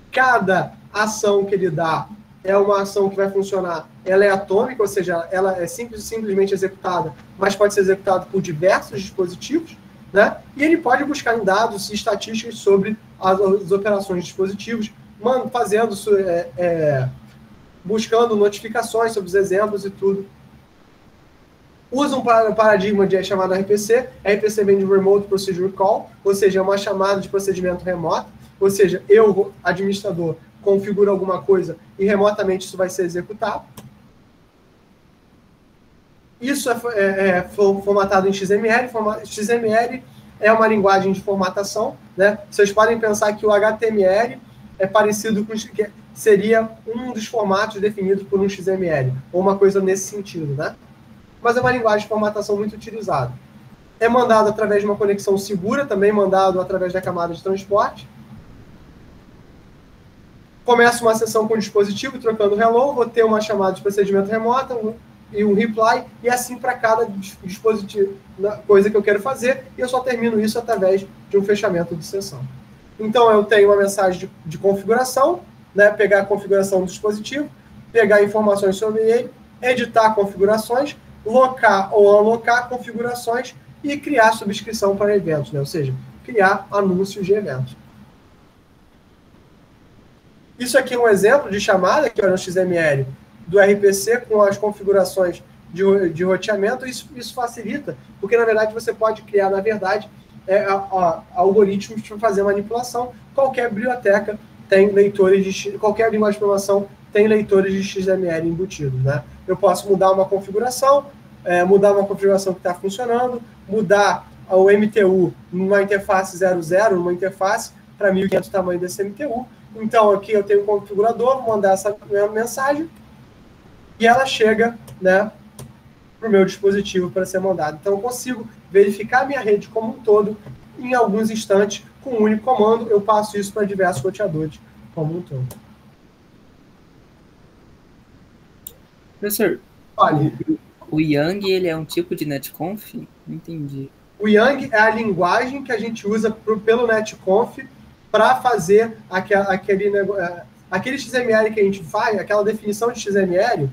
Cada ação que ele dá é uma ação que vai funcionar, ela é atômica, ou seja, ela é simplesmente executada, mas pode ser executada por diversos dispositivos, né? E ele pode buscar em dados e estatísticas sobre as operações de dispositivos, buscando notificações sobre os exemplos e tudo. Usa um paradigma chamado RPC. RPC vem de Remote Procedure Call, ou seja, é uma chamada de procedimento remoto, ou seja, eu, administrador, configuro alguma coisa e remotamente isso vai ser executado. Isso é formatado em XML. XML é uma linguagem de formatação, né? Vocês podem pensar que o HTML é parecido com... seria um dos formatos definidos por um XML, ou uma coisa nesse sentido, né? Mas é uma linguagem de formatação muito utilizada. É mandado através de uma conexão segura, também mandado através da camada de transporte. Começa uma sessão com o dispositivo, trocando hello, vou ter uma chamada de procedimento remoto e um reply, e assim para cada dispositivo, coisa que eu quero fazer, e eu só termino isso através de um fechamento de sessão. Então, eu tenho uma mensagem de configuração, né, pegar a configuração do dispositivo, pegar informações sobre ele, editar configurações, locar ou alocar configurações e criar subscrição para eventos, né? Ou seja, criar anúncios de eventos. Isso aqui é um exemplo de chamada, que é no XML, do RPC com as configurações de roteamento. Isso facilita, porque, na verdade, você pode criar, na verdade, algoritmos para fazer manipulação. Qualquer biblioteca tem leitores de... Qualquer linguagem de programação tem leitores de XML embutidos, né? Eu posso mudar uma configuração que está funcionando, mudar o MTU numa interface 00, numa interface para 1500 tamanho desse MTU. Então, aqui eu tenho um configurador, vou mandar essa mensagem e ela chega, né, para o meu dispositivo para ser mandada. Então, eu consigo verificar a minha rede como um todo em alguns instantes com um único comando. Eu passo isso para diversos roteadores como um todo. Professor, Olha, o Yang, ele é um tipo de netconf? Não entendi. O Yang é a linguagem que a gente usa pelo netconf para fazer aquele XML que a gente faz, aquela definição de XML.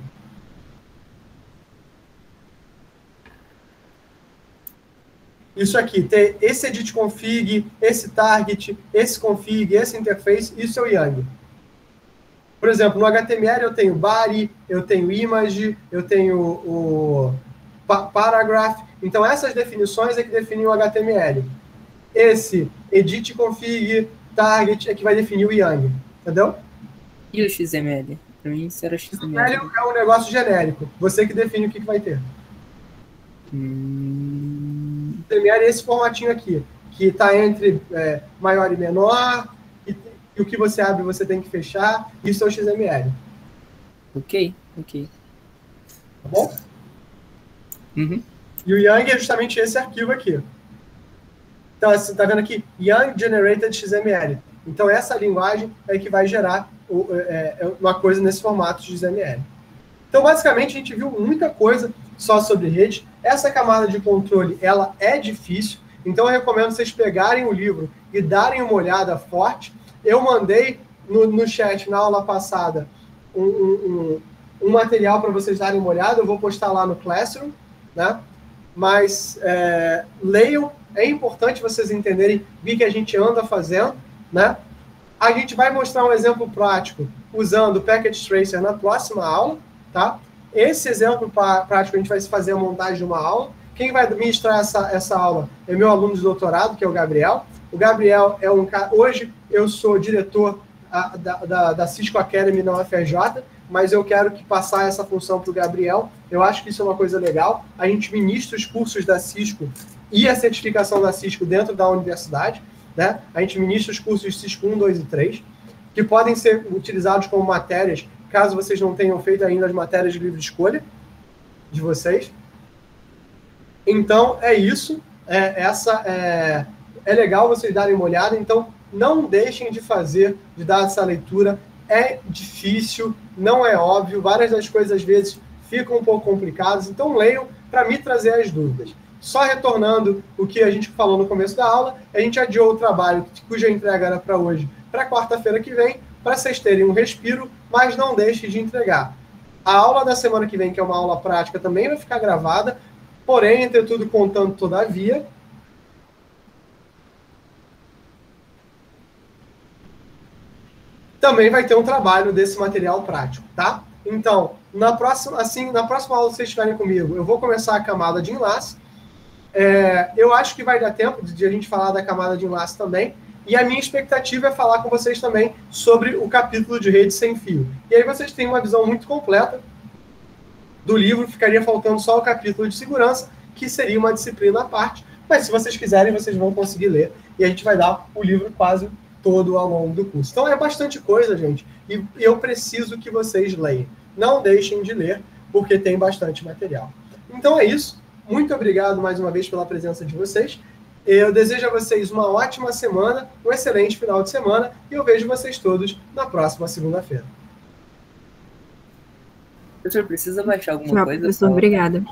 Isso aqui, tem esse edit config, esse target, esse config, esse interface, isso é o Yang. Por exemplo, no HTML eu tenho body, eu tenho image, eu tenho o paragraph. Então, essas definições é que definem o HTML. Esse edit config, target é que vai definir o Yang. Entendeu? E o XML? Para mim, isso era XML. XML é um negócio genérico. Você que define o que vai ter. XML é esse formatinho aqui, que está entre maior e menor, e o que você abre você tem que fechar. Isso é o XML. Ok. Tá bom? Uhum. E o Yang é justamente esse arquivo aqui. Então, você está vendo aqui, Yang Generated XML. Então, essa linguagem é que vai gerar uma coisa nesse formato de XML. Então, basicamente, a gente viu muita coisa só sobre rede. Essa camada de controle, ela é difícil. Então, eu recomendo vocês pegarem o livro e darem uma olhada forte. Eu mandei no chat, na aula passada, um material para vocês darem uma olhada. Eu vou postar lá no Classroom, né? Mas leiam. É importante vocês entenderem o que a gente anda fazendo, né? A gente vai mostrar um exemplo prático usando o Package Tracer na próxima aula, tá? Esse exemplo prático a gente vai fazer a montagem de uma aula. Quem vai ministrar essa aula é meu aluno de doutorado, que é o Gabriel. O Gabriel é um cara... Hoje eu sou diretor da Cisco Academy na UFRJ, mas eu quero passar essa função para o Gabriel. Eu acho que isso é uma coisa legal. A gente ministra os cursos da Cisco e a certificação da Cisco dentro da universidade, né? A gente ministra os cursos Cisco 1, 2 e 3, que podem ser utilizados como matérias, caso vocês não tenham feito ainda as matérias de livre escolha de vocês. Então, é isso. É legal vocês darem uma olhada. Então, não deixem de dar essa leitura. É difícil, não é óbvio. Várias das coisas, às vezes, ficam um pouco complicadas. Então, leiam para me trazer as dúvidas. Só retornando o que a gente falou no começo da aula, a gente adiou o trabalho, cuja entrega era para hoje, para quarta-feira que vem, para vocês terem um respiro, mas não deixe de entregar. A aula da semana que vem, que é uma aula prática, também vai ficar gravada, porém, entretudo, contando, todavia, também vai ter um trabalho desse material prático, tá? Então, na próxima aula que vocês estiverem comigo, eu vou começar a camada de enlace. Eu acho que vai dar tempo de a gente falar da camada de enlace também. E a minha expectativa é falar com vocês também sobre o capítulo de rede sem fio. E aí vocês têm uma visão muito completa do livro, ficaria faltando só o capítulo de segurança, que seria uma disciplina à parte. Mas se vocês quiserem, vocês vão conseguir ler. E a gente vai dar o livro quase todo ao longo do curso. Então é bastante coisa, gente. E eu preciso que vocês leiam. Não deixem de ler, porque tem bastante material. Então é isso. Muito obrigado mais uma vez pela presença de vocês. Eu desejo a vocês uma ótima semana, um excelente final de semana, e eu vejo vocês todos na próxima segunda-feira. Professor, precisa baixar alguma coisa? Professor, obrigada.